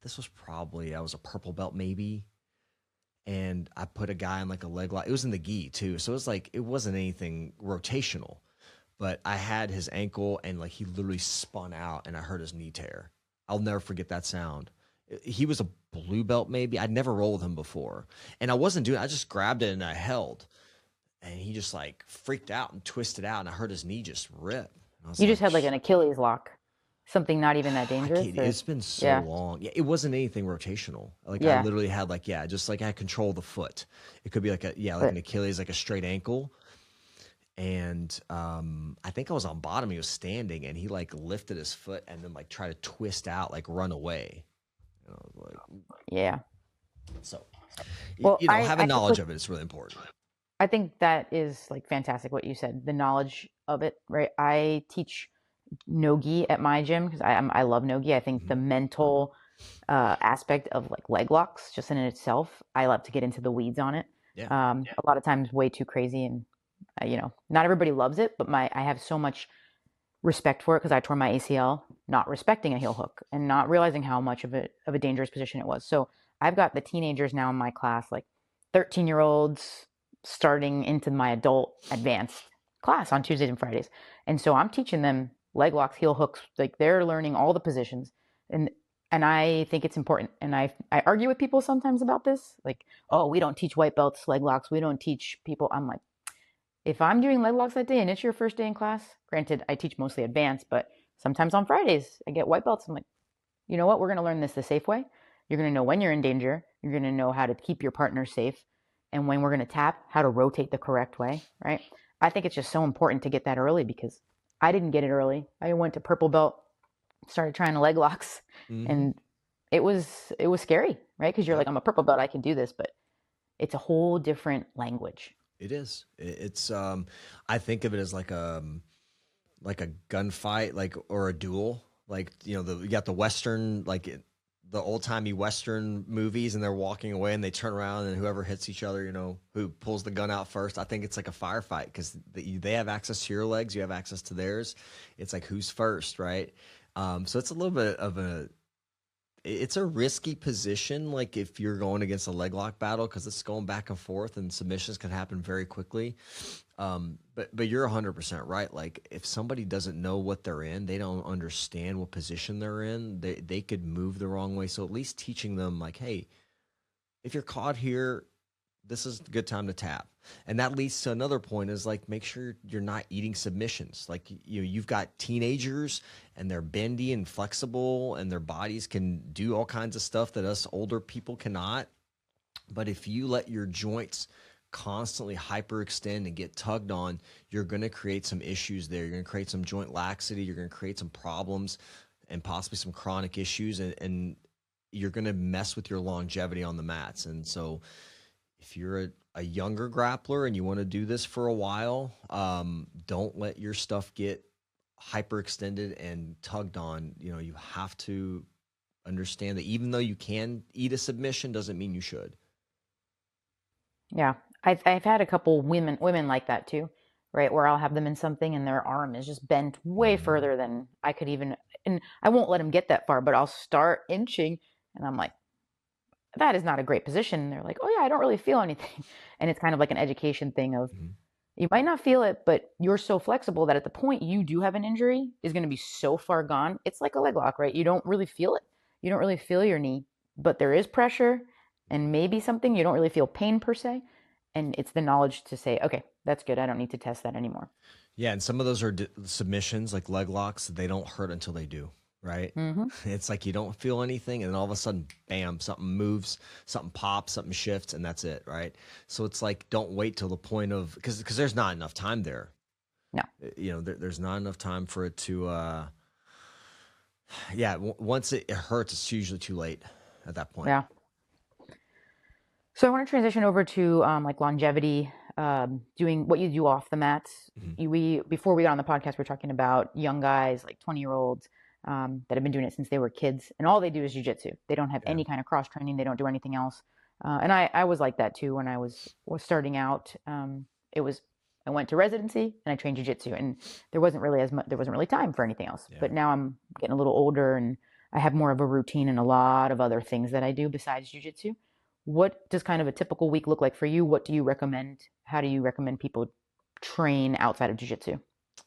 was a purple belt maybe. And I put a guy on like a leg lock. It was in the gi too. So it was like, it wasn't anything rotational. But I had his ankle and like he literally spun out and I heard his knee tear. I'll never forget that sound. He was a blue belt maybe. I'd never rolled with him before. And I just grabbed it and I held. And he just like freaked out and twisted out and I heard his knee just rip. You just had like an Achilles lock. Something not even that dangerous? It's been so long. Yeah, it wasn't anything rotational. Like I literally had like, just like I control the foot. It could be like an Achilles, like a straight ankle. And I think I was on bottom. He was standing, and he like lifted his foot and then like tried to twist out, like run away. And I was like, So, having knowledge of it is really important. I think that is like fantastic what you said. The knowledge of it, right? I teach no-gi at my gym because I love no-gi. I think the mental aspect of like leg locks, just in itself, I love to get into the weeds on it. A lot of times, way too crazy and. Not everybody loves it, but I have so much respect for it because I tore my ACL not respecting a heel hook and not realizing how much of a dangerous position it was. So I've got the teenagers now in my class, like 13-year-olds starting into my adult advanced class on Tuesdays and Fridays. And so I'm teaching them leg locks, heel hooks, like they're learning all the positions. And I think it's important. And I argue with people sometimes about this, like, oh, we don't teach white belts leg locks. We don't teach people. I'm like, if I'm doing leg locks that day and it's your first day in class, granted, I teach mostly advanced, but sometimes on Fridays I get white belts. I'm like, you know what? We're going to learn this the safe way. You're going to know when you're in danger. You're going to know how to keep your partner safe. And when we're going to tap, how to rotate the correct way, right? I think it's just so important to get that early because I didn't get it early. I went to purple belt, started trying leg locks, and it was scary, right? Because you're like, I'm a purple belt, I can do this, but it's a whole different language. It is. It's I think of it as like a gunfight, like, or a duel. Like, you got the Western, like the old timey Western movies, and they're walking away and they turn around and whoever hits each other, who pulls the gun out first. I think it's like a firefight because they have access to your legs, you have access to theirs. It's like who's first, right? So it's a little bit of it's a risky position, like if you're going against a leg lock battle, because it's going back and forth and submissions can happen very quickly. But you're 100% right. Like if somebody doesn't know what they're in, they don't understand what position they're in, they could move the wrong way. So at least teaching them like, hey, if you're caught here, this is a good time to tap. And that leads to another point is like, make sure you're not eating submissions. Like you've got teenagers and they're bendy and flexible and their bodies can do all kinds of stuff that us older people cannot. But if you let your joints constantly hyperextend and get tugged on, you're going to create some issues there. You're going to create some joint laxity. You're going to create some problems and possibly some chronic issues. And you're going to mess with your longevity on the mats. And so if you're a younger grappler and you want to do this for a while, don't let your stuff get hyperextended and tugged on. You have to understand that even though you can eat a submission, doesn't mean you should. Yeah, I've had a couple women like that too, right? Where I'll have them in something and their arm is just bent way further than I could even, and I won't let them get that far, but I'll start inching, and I'm like, that is not a great position. And they're like, oh yeah, I don't really feel anything. And it's kind of like an education thing of You might not feel it, but you're so flexible that at the point you do have an injury is going to be so far gone. It's like a leg lock, right? You don't really feel it. You don't really feel your knee, but there is pressure and maybe something. You don't really feel pain per se. And it's the knowledge to say, okay, that's good. I don't need to test that anymore. Yeah, and some of those are submissions, like leg locks. They don't hurt until they do, right? Mm-hmm. It's like you don't feel anything, and then all of a sudden, bam, something moves, something pops, something shifts, and that's it, right? So it's like, don't wait till the point of, because there's not enough time there. No. There's not enough time for it to, once it hurts, it's usually too late at that point. Yeah. So I want to transition over to like longevity, doing what you do off the mats. Mm-hmm. Before we got on the podcast, we were talking about young guys, like 20-year-olds, that have been doing it since they were kids, and all they do is jiu-jitsu. They don't have any kind of cross training. They don't do anything else. And I was like that too when I was starting out. I went to residency and I trained jiu-jitsu, and there wasn't really time for anything else. Yeah. But now I'm getting a little older, and I have more of a routine and a lot of other things that I do besides jiu-jitsu. What does kind of a typical week look like for you? What do you recommend? How do you recommend people train outside of jiu-jitsu?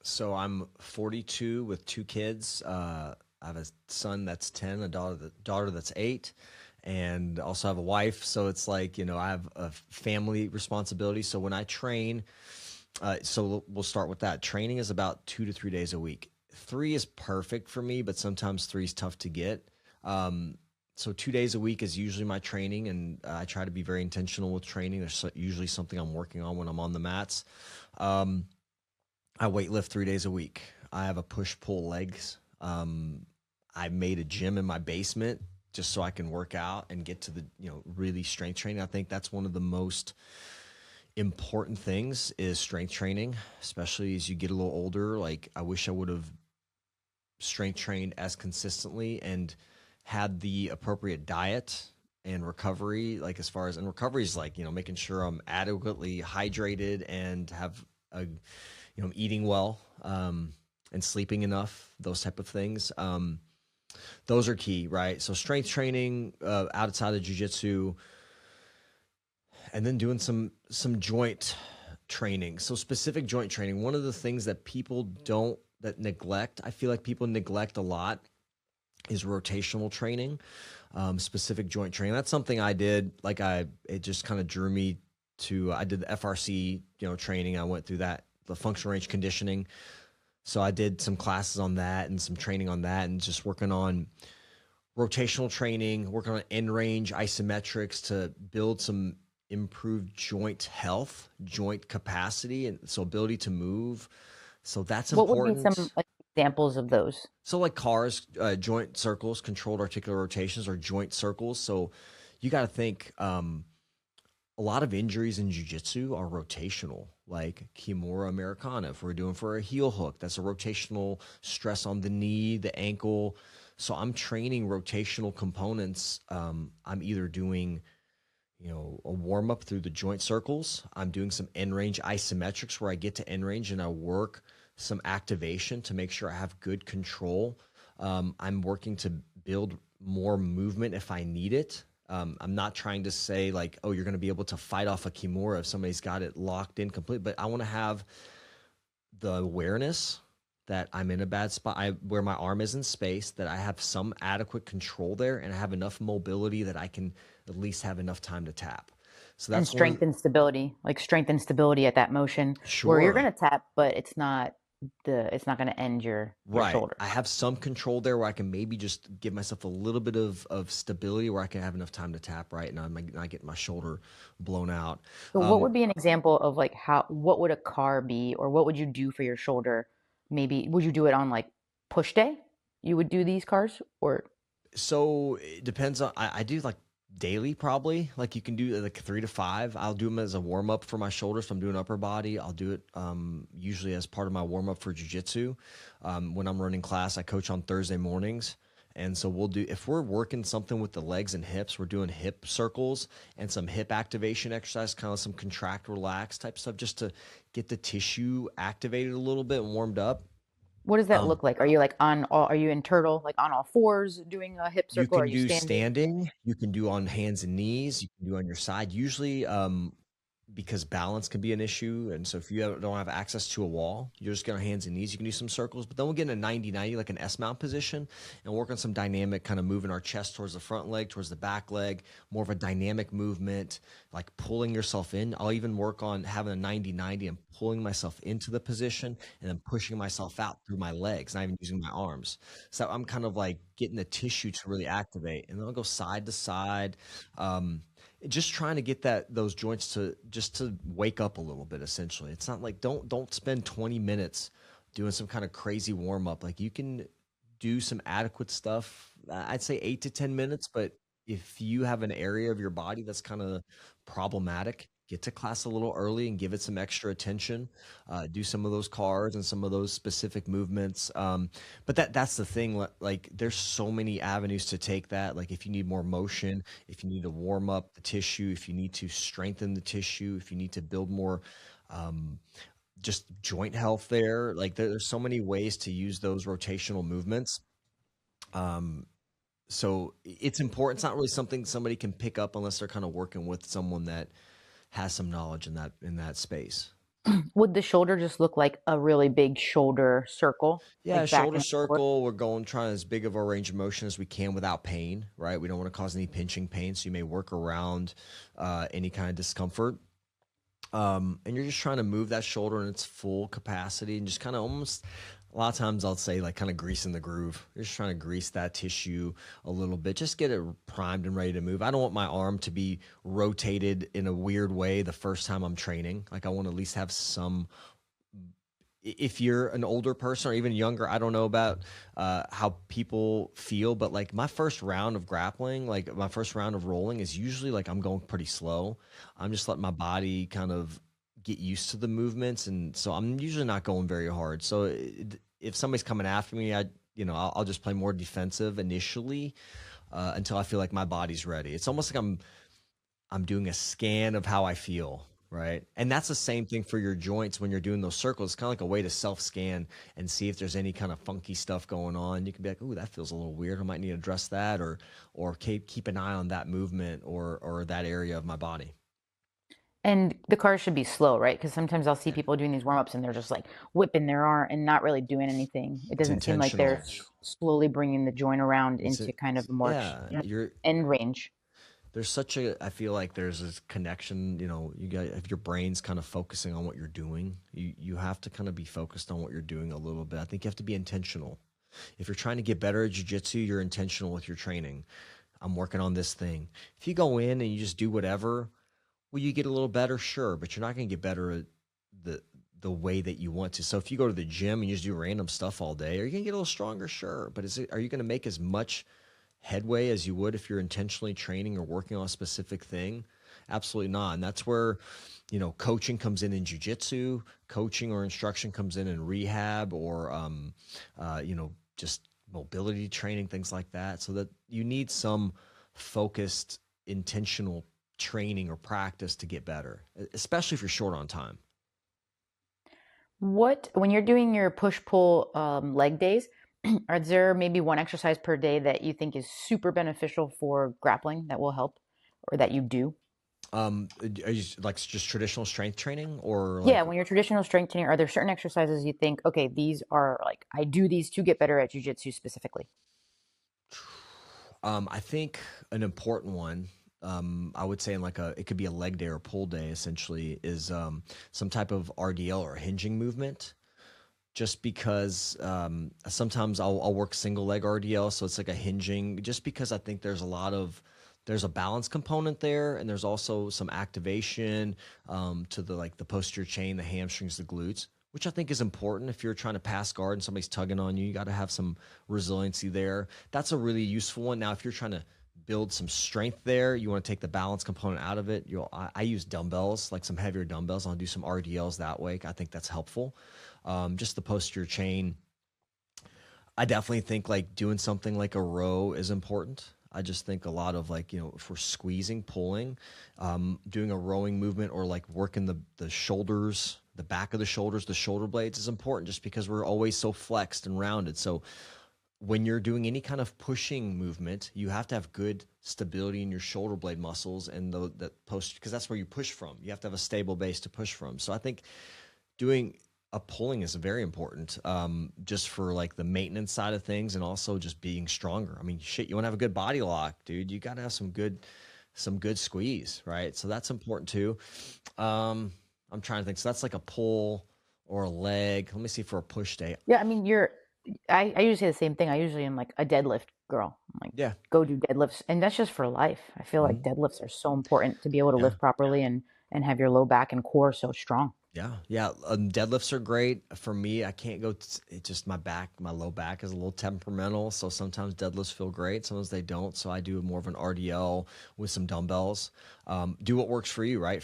So I'm 42 with 2 kids. I have a son that's 10, a daughter that's 8, and also have a wife. So it's like, I have a family responsibility. So when I train, so we'll start with that. Training is about 2 to 3 days a week. 3 is perfect for me, but sometimes 3 is tough to get. So 2 days a week is usually my training, and I try to be very intentional with training. There's usually something I'm working on when I'm on the mats. I weightlift 3 days a week. I have a push-pull legs. I made a gym in my basement just so I can work out and get to the, really strength training. I think that's one of the most important things is strength training, especially as you get a little older. Like, I wish I would have strength trained as consistently and had the appropriate diet and recovery, like and recovery is like, making sure I'm adequately hydrated and have I'm eating well, and sleeping enough, those type of things. Those are key, right? So strength training, outside of jiu-jitsu, and then doing some joint training. So specific joint training. One of the things that I feel like people neglect a lot is rotational training, specific joint training. That's something I did. Like it just kind of drew me to, I did the FRC, training. I went through that, the functional range conditioning. So I did some classes on that and some training on that, and just working on rotational training, working on end range isometrics to build some improved joint health, joint capacity, and so ability to move. So that's important. What would be some examples of those? So like CARs, joint circles, controlled articular rotations, or joint circles. So you got to think, a lot of injuries in jiu-jitsu are rotational, like Kimura Americana. If we're doing for a heel hook, that's a rotational stress on the knee, the ankle. So I'm training rotational components. I'm either doing, a warm up through the joint circles. I'm doing some end range isometrics where I get to end range and I work some activation to make sure I have good control. I'm working to build more movement if I need it. I'm not trying to say like, oh, you're going to be able to fight off a Kimura if somebody's got it locked in complete, but I want to have the awareness that I'm in a bad spot, where my arm is in space, that I have some adequate control there, and I have enough mobility that I can at least have enough time to tap. So that's strength and stability, at that motion, sure, where you're going to tap, but it's not going to end your shoulder. I have some control there where I can maybe just give myself a little bit of stability where I can have enough time to tap right, and I'm not getting my shoulder blown out. So what would be an example of like what would a car be, or what would you do for your shoulder? Maybe would you do it on like push day? You would do these cars, or? So it depends on, I do like daily, probably. Like you can do like 3 to 5. I'll do them as a warm up for my shoulders. If I'm doing upper body, I'll do it usually as part of my warm up for jiu-jitsu. When I'm running class, I coach on Thursday mornings. And so if we're working something with the legs and hips, we're doing hip circles and some hip activation exercise, kind of some contract, relax type stuff, just to get the tissue activated a little bit and warmed up. What does that look like? Are you are you in turtle, like on all fours doing a hip circle? You can do standing. You can do on hands and knees. You can do on your side. Usually, because balance can be an issue. And so if you don't have access to a wall, you're just going to hands and knees. You can do some circles, but then we'll get in a 90-90, like an S-mount position, and work on some dynamic, kind of moving our chest towards the front leg, towards the back leg, more of a dynamic movement, like pulling yourself in. I'll even work on having a 90-90 and pulling myself into the position and then pushing myself out through my legs, not even using my arms. So I'm kind of like getting the tissue to really activate. And then I'll go side to side. Just trying to get those joints to wake up a little bit. Essentially, it's not like don't spend 20 minutes doing some kind of crazy warm up. Like, you can do some adequate stuff. I'd say 8 to 10 minutes, but if you have an area of your body that's kind of problematic, get to class a little early and give it some extra attention. Do some of those cards and some of those specific movements. But that's the thing. Like, there's so many avenues to take that. Like, if you need more motion, if you need to warm up the tissue, if you need to strengthen the tissue, if you need to build more just joint health there. Like, there's so many ways to use those rotational movements. So it's important. It's not really something somebody can pick up unless they're kind of working with someone that has some knowledge in that space. Would the shoulder just look like a really big shoulder circle? Yeah, Like back shoulder and forth? circle. We're trying as big of a range of motion as we can without pain, right? We don't want to cause any pinching pain, so you may work around any kind of discomfort. And you're just trying to move that shoulder in its full capacity and just kind of almost, a lot of times I'll say, like, kind of greasing the groove. You're just trying to grease that tissue a little bit, just get it primed and ready to move. I don't want my arm to be rotated in a weird way the first time I'm training. Like, I want to at least have some, if you're an older person or even younger, I don't know about how people feel, but like my first round of grappling, like my first round of rolling is usually like I'm going pretty slow. I'm just letting my body kind of get used to the movements. And so I'm usually not going very hard. So if somebody's coming after me, I'll just play more defensive initially until I feel like my body's ready. It's almost like I'm doing a scan of how I feel. Right. And that's the same thing for your joints when you're doing those circles. It's kind of like a way to self-scan and see if there's any kind of funky stuff going on. You can be like, "Ooh, that feels a little weird. I might need to address that," or keep an eye on that movement or that area of my body. And the cars should be slow, right? Because sometimes I'll see people doing these warm ups and they're just like whipping their arm and not really doing anything. It It's doesn't seem like they're intentional. slowly bringing the joint around It's into kind of a more yeah, end range. there's I feel like there's this connection, you got, if your brain's kind of focusing on what you're doing, you have to kind of be focused on what you're doing a little bit. I think you have to be intentional. If you're trying to get better at jiu-jitsu, you're intentional with your training. I'm working on this thing. If you go in and you just do whatever, will you get a little better? Sure, but you're not going to get better at the way that you want to. So if you go to the gym and you just do random stuff all day, are you going to get a little stronger? Sure, but are you going to make as much headway as you would if you're intentionally training or working on a specific thing? Absolutely not. And that's where, coaching comes in jiu-jitsu, coaching or instruction comes in rehab, or, just mobility training, things like that. So that you need some focused, intentional training or practice to get better, especially if you're short on time. When you're doing your push pull leg days, are there maybe one exercise per day that you think is super beneficial for grappling that will help, or that you do? Are you like just traditional strength training, or Yeah, like, when you're traditional strength training, are there certain exercises you think, okay, these are like, I do these to get better at jujitsu specifically? I think an important one, I would say it could be a leg day or pull day essentially, is some type of RDL or hinging movement. Just because sometimes I'll work single leg RDL, so it's like a hinging, just because I think there's a balance component there, and there's also some activation to the posterior chain, the hamstrings, the glutes, which I think is important. If you're trying to pass guard and somebody's tugging on you, you got to have some resiliency there. That's a really useful one. Now, if you're trying to build some strength there, you want to take the balance component out of it. I use dumbbells, like some heavier dumbbells. I'll do some RDLs that way. I think that's helpful. Just the posterior chain. I definitely think like doing something like a row is important. I just think a lot of if we're squeezing, pulling, doing a rowing movement, or like working the shoulders, the back of the shoulders, the shoulder blades is important, just because we're always so flexed and rounded. So when you're doing any kind of pushing movement, you have to have good stability in your shoulder blade muscles and that post, because that's where you push from. You have to have a stable base to push from. So I think doing a pulling is very important, just for like the maintenance side of things, and also just being stronger. I mean, shit, you want to have a good body lock, dude. You got to have some good squeeze, right? So that's important too. I'm trying to think. So that's like a pull or a leg. Let me see for a push day. Yeah, I mean, I usually say the same thing. I usually am like a deadlift girl. I'm like, Yeah. go do deadlifts. And that's just for life. I feel like deadlifts are so important to be able to Yeah. lift properly and have your low back and core so strong. Yeah. Deadlifts are great for me. I can't go. It's just my low back is a little temperamental. So sometimes deadlifts feel great. Sometimes they don't. So I do more of an RDL with some dumbbells. Do what works for you, right?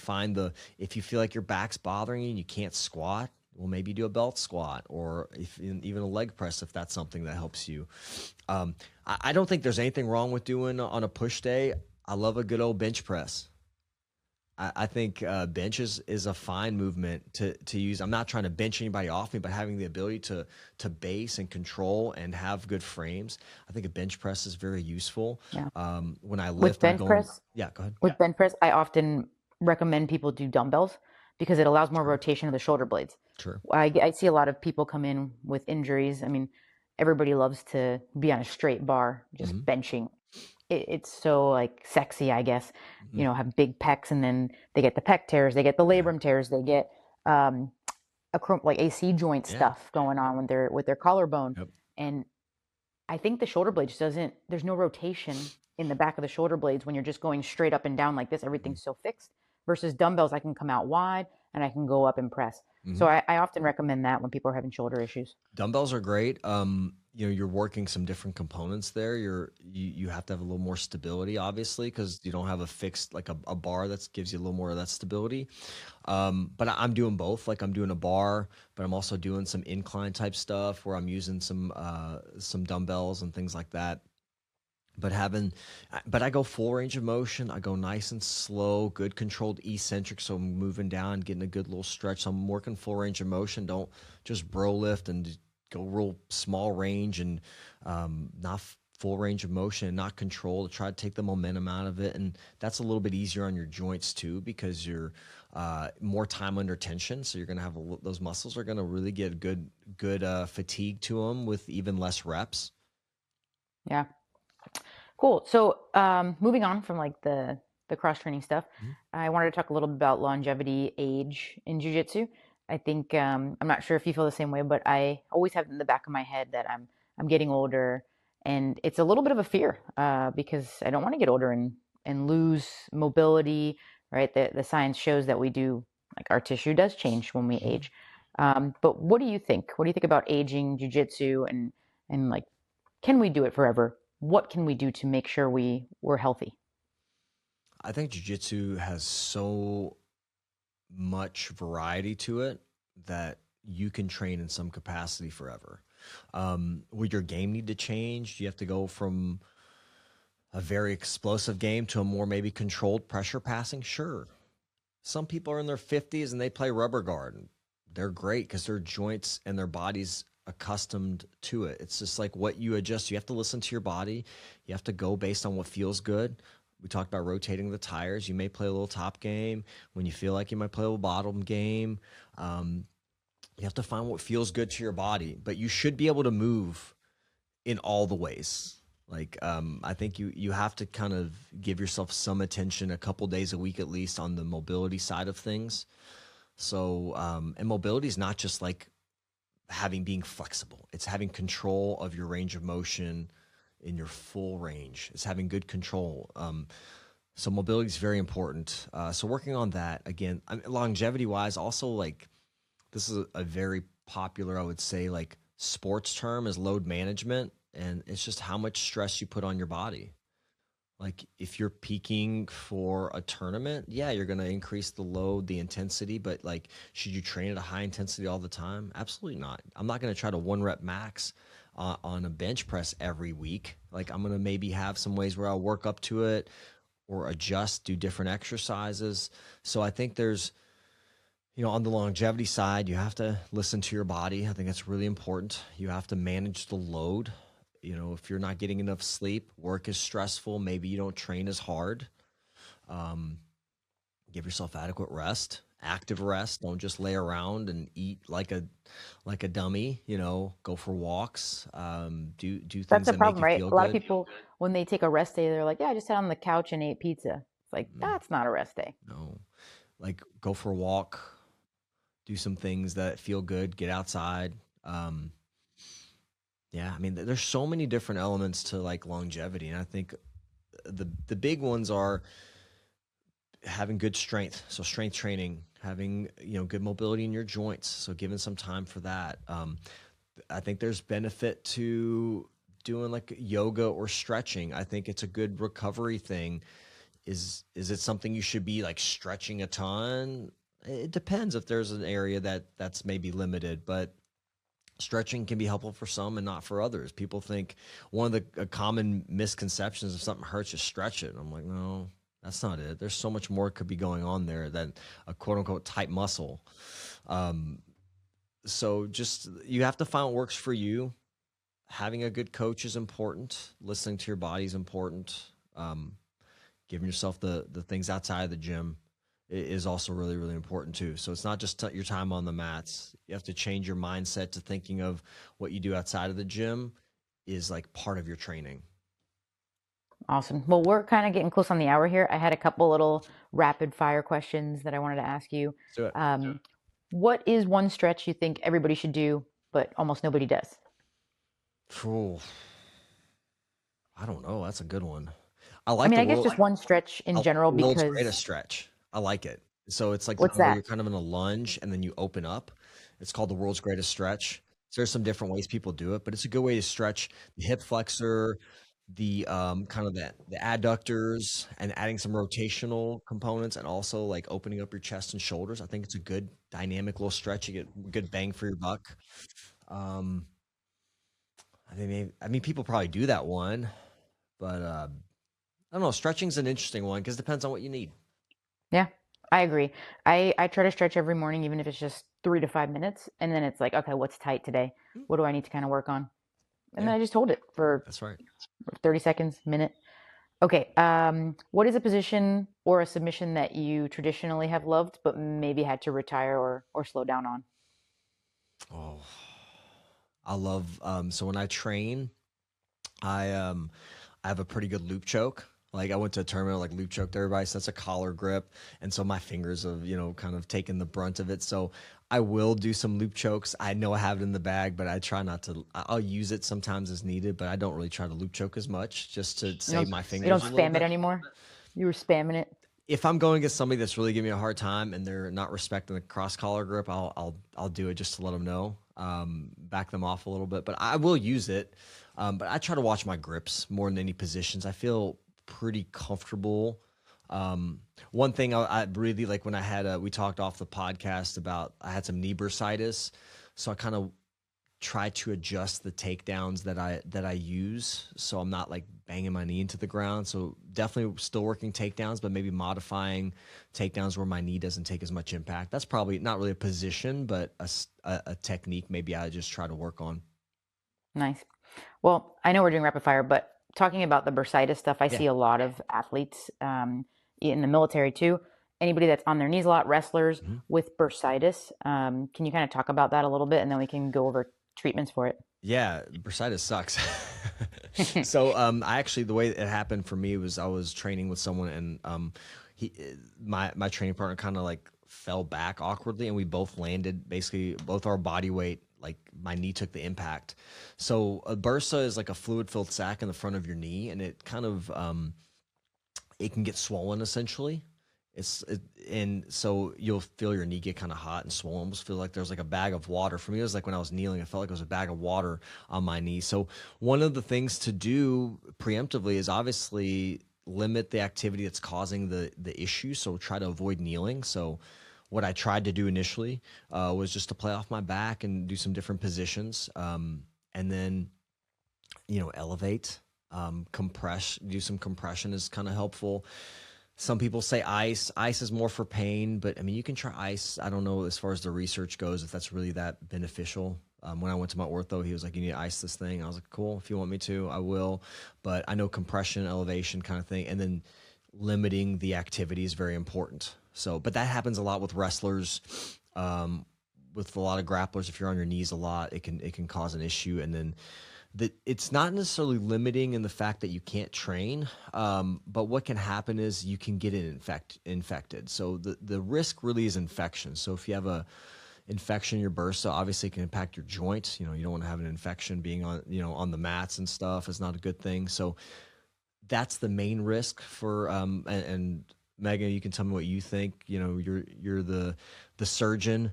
If you feel like your back's bothering you and you can't squat, well, maybe do a belt squat, or even a leg press if that's something that helps you. I don't think there's anything wrong with doing on a push day. I love a good old bench press. I think bench is a fine movement to use. I'm not trying to bench anybody off me, but having the ability to base and control and have good frames. I think a bench press is very useful. Yeah. When I With lift, bench press, yeah, go ahead. with bench press, I often recommend people do dumbbells because it allows more rotation of the shoulder blades. Sure. I see a lot of people come in with injuries. I mean, everybody loves to be on a straight bar, just benching. It's so like sexy, I guess, have big pecs, and then they get the pec tears, they get the labrum tears, they get like AC joint stuff going on with their collarbone. Yep. And I think the shoulder blade there's no rotation in the back of the shoulder blades when you're just going straight up and down like this. Everything's so fixed. Versus dumbbells, I can come out wide and I can go up and press. So I often recommend that when people are having shoulder issues. Dumbbells are great. You're working some different components there. You have to have a little more stability, obviously, because you don't have a fixed, like a bar that gives you a little more of that stability. But I'm doing both. Like I'm doing a bar, but I'm also doing some incline type stuff where I'm using some dumbbells and things like that. But I go full range of motion. I go nice and slow, good controlled eccentric. So I'm moving down, getting a good little stretch. So I'm working full range of motion. Don't just bro lift and go real small range and not full range of motion and not control, to try to take the momentum out of it. And that's a little bit easier on your joints too, because you're more time under tension. So you're going to have those muscles are going to really get good fatigue to them with even less reps. Yeah. Cool. So moving on from like the cross training stuff, I wanted to talk a little bit about longevity, age in jiu-jitsu. I think I'm not sure if you feel the same way, but I always have in the back of my head that I'm getting older, and it's a little bit of a fear because I don't want to get older and lose mobility. Right? The science shows that we do, like, our tissue does change when we age. But what do you think? What do you think about aging jiu-jitsu and like, can we do it forever? What can we do to make sure we're healthy? I think jiu-jitsu has so much variety to it that you can train in some capacity forever. Would your game need to change? Do you have to go from a very explosive game to a more maybe controlled pressure passing? Sure. Some people are in their 50s and they play rubber guard. They're great because their joints and their bodies accustomed to it. It's just like what you adjust. You have to listen to your body. You have to go based on what feels good. We talked about rotating the tires. You may play a little top game when you feel like you might play a little bottom game. You have to find what feels good to your body, but you should be able to move in all the ways. Like, I think you have to kind of give yourself some attention a couple days a week, at least, on the mobility side of things. So, and mobility is not just like being flexible. It's having control of your range of motion in your full range. It's having good control. So mobility is very important. So working on that, again, longevity wise, also, like, this is a very popular, I would say, like, sports term is load management. And it's just how much stress you put on your body. Like, if you're peaking for a tournament, yeah, you're going to increase the load, the intensity, but, like, should you train at a high intensity all the time? Absolutely not. I'm not going to try to 1-rep max on a bench press every week. Like, I'm going to maybe have some ways where I'll work up to it or adjust, do different exercises. So I think there's, on the longevity side, you have to listen to your body. I think that's really important. You have to manage the load. You know, if you're not getting enough sleep, work is stressful, maybe you don't train as hard. Um, Give yourself adequate rest, active rest. Don't just lay around and eat like a dummy. You know, go for walks. Do That's things a that make problem, you right? feel A lot of good. people, when they take a rest day, they're like, yeah, I just sat on the couch and ate pizza. It's like, Mm, that's not a rest day. no, like go for a walk, do some things that feel good, get outside. Um, yeah, I mean, there's so many different elements to like longevity, and I think the big ones are having good strength, so strength training, having good mobility in your joints, so giving some time for that. I think there's benefit to doing like yoga or stretching. I think it's a good recovery thing. Is it something you should be like stretching a ton? It depends if there's an area that's maybe limited, but stretching can be helpful for some and not for others. People think one of the common misconceptions, if something hurts, just stretch it. And I'm like, no, that's not it. There's so much more could be going on there than a quote unquote tight muscle. Um, so just you have to find what works for you. Having a good coach is important. Listening to your body is important. Giving yourself the things outside of the gym is also really, really important too. So it's not just your time on the mats. You have to change your mindset to thinking of what you do outside of the gym is like part of your training. Awesome. Well, we're kind of getting close on the hour here. I had a couple little rapid fire questions that I wanted to ask you. So What is one stretch you think everybody should do, but almost nobody does? phew, I don't know. That's a good one. I I like mean, the I guess world. just one stretch I in like general the world's greatest because stretch. I like it. So it's like the what's one where that? you're kind of in a lunge and then you open up. It's called the world's greatest stretch. So there's some different ways people do it, but it's a good way to stretch the hip flexor, the kind of the adductors, and adding some rotational components, and also like opening up your chest and shoulders. I think it's a good dynamic little stretch. You get good bang for your buck. Um, I mean, people probably do that one, but I don't know. Stretching's an interesting one because it depends on what you need. Yeah, I agree. I try to stretch every morning, even if it's just 3 to 5 minutes, and then it's like, okay, what's tight today? Mm, What do I need to kind of work on? And yeah, then I just hold it for that's right. 30 seconds, minute. Okay. What is a position or a submission that you traditionally have loved, but maybe had to retire or slow down on? Oh, I love so when I train, I have a pretty good loop choke. Like I went to a tournament, like loop choked everybody, so that's a collar grip. And so my fingers have, kind of taken the brunt of it. So I will do some loop chokes. I know I have it in the bag, but I try not to. I'll use it sometimes as needed, but I don't really try to loop choke as much just to save my You don't fingers a little spam it bit. anymore? You were spamming it? If I'm going against somebody that's really giving me a hard time and they're not respecting the cross collar grip, I'll do it just to let them know, back them off a little bit. But I will use it. But I try to watch my grips more than any positions. I feel pretty comfortable. One thing I really like when I had we talked off the podcast about I had some knee bursitis, so I kind of try to adjust the takedowns that I use so I'm not like banging my knee into the ground. So definitely still working takedowns, but maybe modifying takedowns where my knee doesn't take as much impact. That's probably not really a position, but a technique maybe I just try to work on. Nice. Well, I know we're doing rapid fire, but talking about the bursitis stuff, I Yeah. see a lot of athletes in the military too. Anybody that's on their knees a lot, wrestlers Mhm. with bursitis. Can you kind of talk about that a little bit, and then we can go over treatments for it? Yeah, bursitis sucks. So, I actually the way it happened for me was I was training with someone and he my training partner kind of like fell back awkwardly and we both landed basically both our body weight like my knee took the impact. So a bursa is like a fluid filled sac in the front of your knee and it kind of it can get swollen essentially. And so you'll feel your knee get kind of hot and swollen. Almost feel like there's like a bag of water. For me, it was like when I was kneeling, I felt like it was a bag of water on my knee. So one of the things to do preemptively is obviously limit the activity that's causing the issue. So try to avoid kneeling. So what I tried to do initially was just to play off my back and do some different positions, and then elevate, compress, do some compression is kind of helpful. Some people say ice. Ice is more for pain, but I mean, you can try ice. I don't know as far as the research goes if that's really that beneficial. When I went to my ortho, he was like, "You need to ice this thing." I was like, "Cool, if you want me to, I will." But I know compression, elevation kind of thing, and then limiting the activity is very important. So, but that happens a lot with wrestlers, with a lot of grapplers. If you're on your knees a lot, it can cause an issue. And then it's not necessarily limiting in the fact that you can't train, but what can happen is you can get it infected. So the risk really is infection. So if you have a infection in your bursa, obviously it can impact your joints. You don't want to have an infection being on the mats and stuff. It's not a good thing. So that's the main risk for, and Megan, you can tell me what you think. You're the surgeon.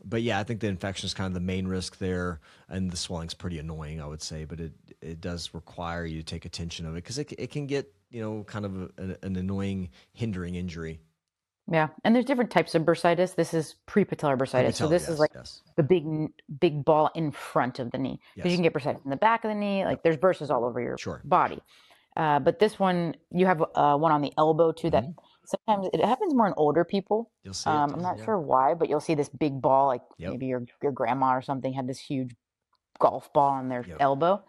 But yeah, I think the infection is kind of the main risk there, and the swelling's pretty annoying, I would say, but it does require you to take attention of it, because it can get, kind of an annoying, hindering injury. Yeah, and there's different types of bursitis. This is prepatellar bursitis. So this is like the big ball in front of the knee. Because you can get bursitis in the back of the knee. Like there's bursitis all over your body. But this one, you have one on the elbow too, that sometimes it happens more in older people. You'll see I'm not sure why, but you'll see this big ball, like maybe your grandma or something had this huge golf ball on their elbow.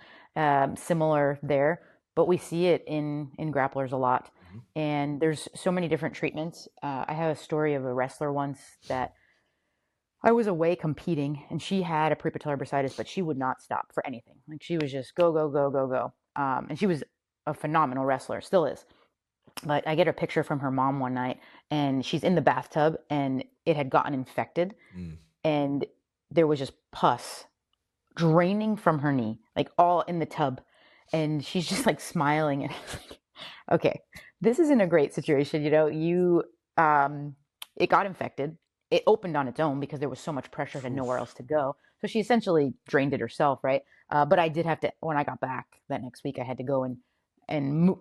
Similar there, but we see it in grapplers a lot. And there's so many different treatments. I have a story of a wrestler once that I was away competing, and she had a prepatellar bursitis, but she would not stop for anything. Like she was just go, go, go, go, go. And she was a phenomenal wrestler, still is. But I get a picture from her mom one night, and she's in the bathtub, and it had gotten infected, and there was just pus draining from her knee, like all in the tub. And she's just like smiling, and okay, this isn't a great situation. It got infected. It opened on its own because there was so much pressure and nowhere else to go. So she essentially drained it herself, right? But I did have to, when I got back that next week, I had to go and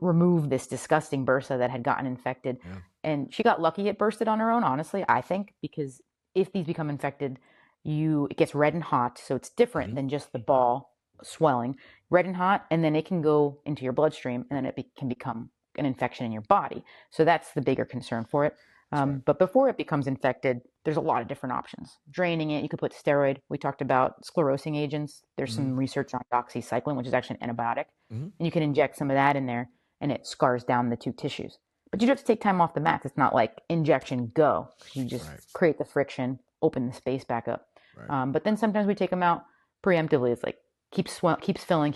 remove this disgusting bursa that had gotten infected. And she got lucky it bursted on her own, honestly, I think, because if these become infected, it gets red and hot. So it's different than just the ball swelling, red and hot, and then it can go into your bloodstream, and then it can become an infection in your body. So that's the bigger concern for it. But before it becomes infected, there's a lot of different options. Draining it, you could put steroid. We talked about sclerosing agents. There's some research on doxycycline, which is actually an antibiotic. And you can inject some of that in there, and it scars down the two tissues. But you do have to take time off the mats. It's not like injection, go. You just create the friction, open the space back up. But then sometimes we take them out preemptively. It's like, keeps filling.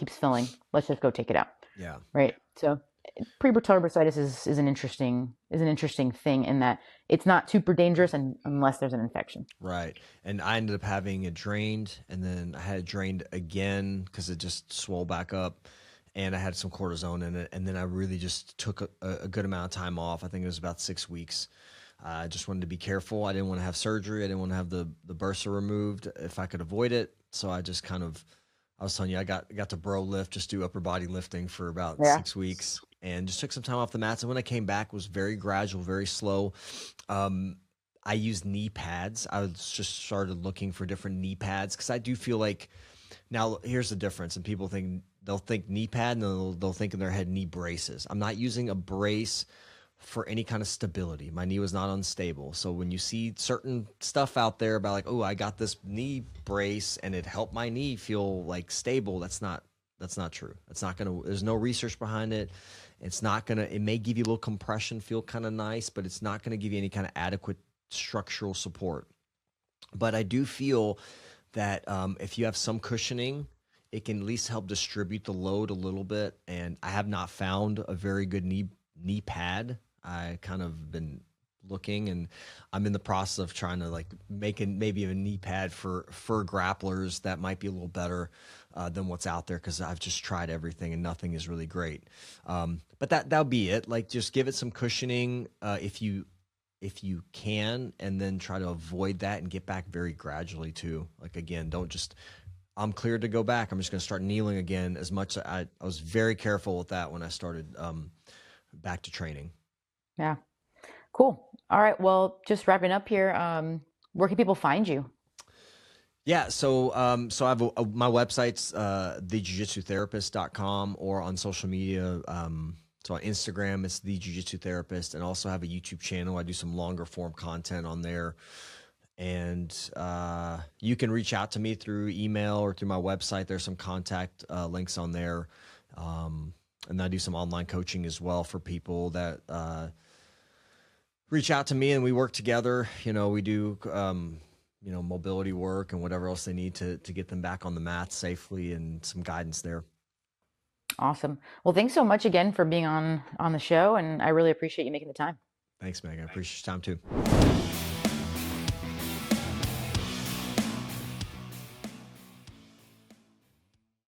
Let's just go take it out. Yeah. Right. So prepatellar bursitis is an interesting thing in that it's not super dangerous unless there's an infection. Right. And I ended up having it drained, and then I had it drained again because it just swelled back up, and I had some cortisone in it. And then I really just took a good amount of time off. I think it was about 6 weeks. I just wanted to be careful. I didn't want to have surgery. I didn't want to have the bursa removed if I could avoid it. So I just I was telling you, I got to bro lift, just do upper body lifting for about 6 weeks, and just took some time off the mats. And when I came back, it was very gradual, very slow. I used knee pads. I just started looking for different knee pads, because I do feel like, now here's the difference. And people they'll think knee pad, and they'll think in their head knee braces. I'm not using a brace for any kind of stability. My knee was not unstable. So when you see certain stuff out there about like, oh, I got this knee brace and it helped my knee feel like stable, that's not true. There's no research behind it. It may give you a little compression, feel kind of nice, but it's not going to give you any kind of adequate structural support. But I do feel that if you have some cushioning, it can at least help distribute the load a little bit. And I have not found a very good knee pad. I kind of been looking, and I'm in the process of trying to like maybe a knee pad for grapplers that might be a little better than what's out there, because I've just tried everything and nothing is really great. But that'll be it. Like, just give it some cushioning if you can, and then try to avoid that and get back very gradually too. Like, again, don't just, I'm cleared to go back, I'm just going to start kneeling again. As much I was very careful with that when I started back to training. Yeah. Cool. All right. Well, just wrapping up here. Where can people find you? Yeah. So I have my website's thejiujitsutherapist.com, or on social media. So on Instagram, it's the Jiu Jitsu Therapist, and also have a YouTube channel. I do some longer form content on there. And you can reach out to me through email or through my website. There's some contact links on there. And I do some online coaching as well for people that reach out to me, and we work together. We do, mobility work and whatever else they need to get them back on the mat safely, and some guidance there. Awesome. Well, thanks so much again for being on the show, and I really appreciate you making the time. Thanks, Megan. I appreciate your time too.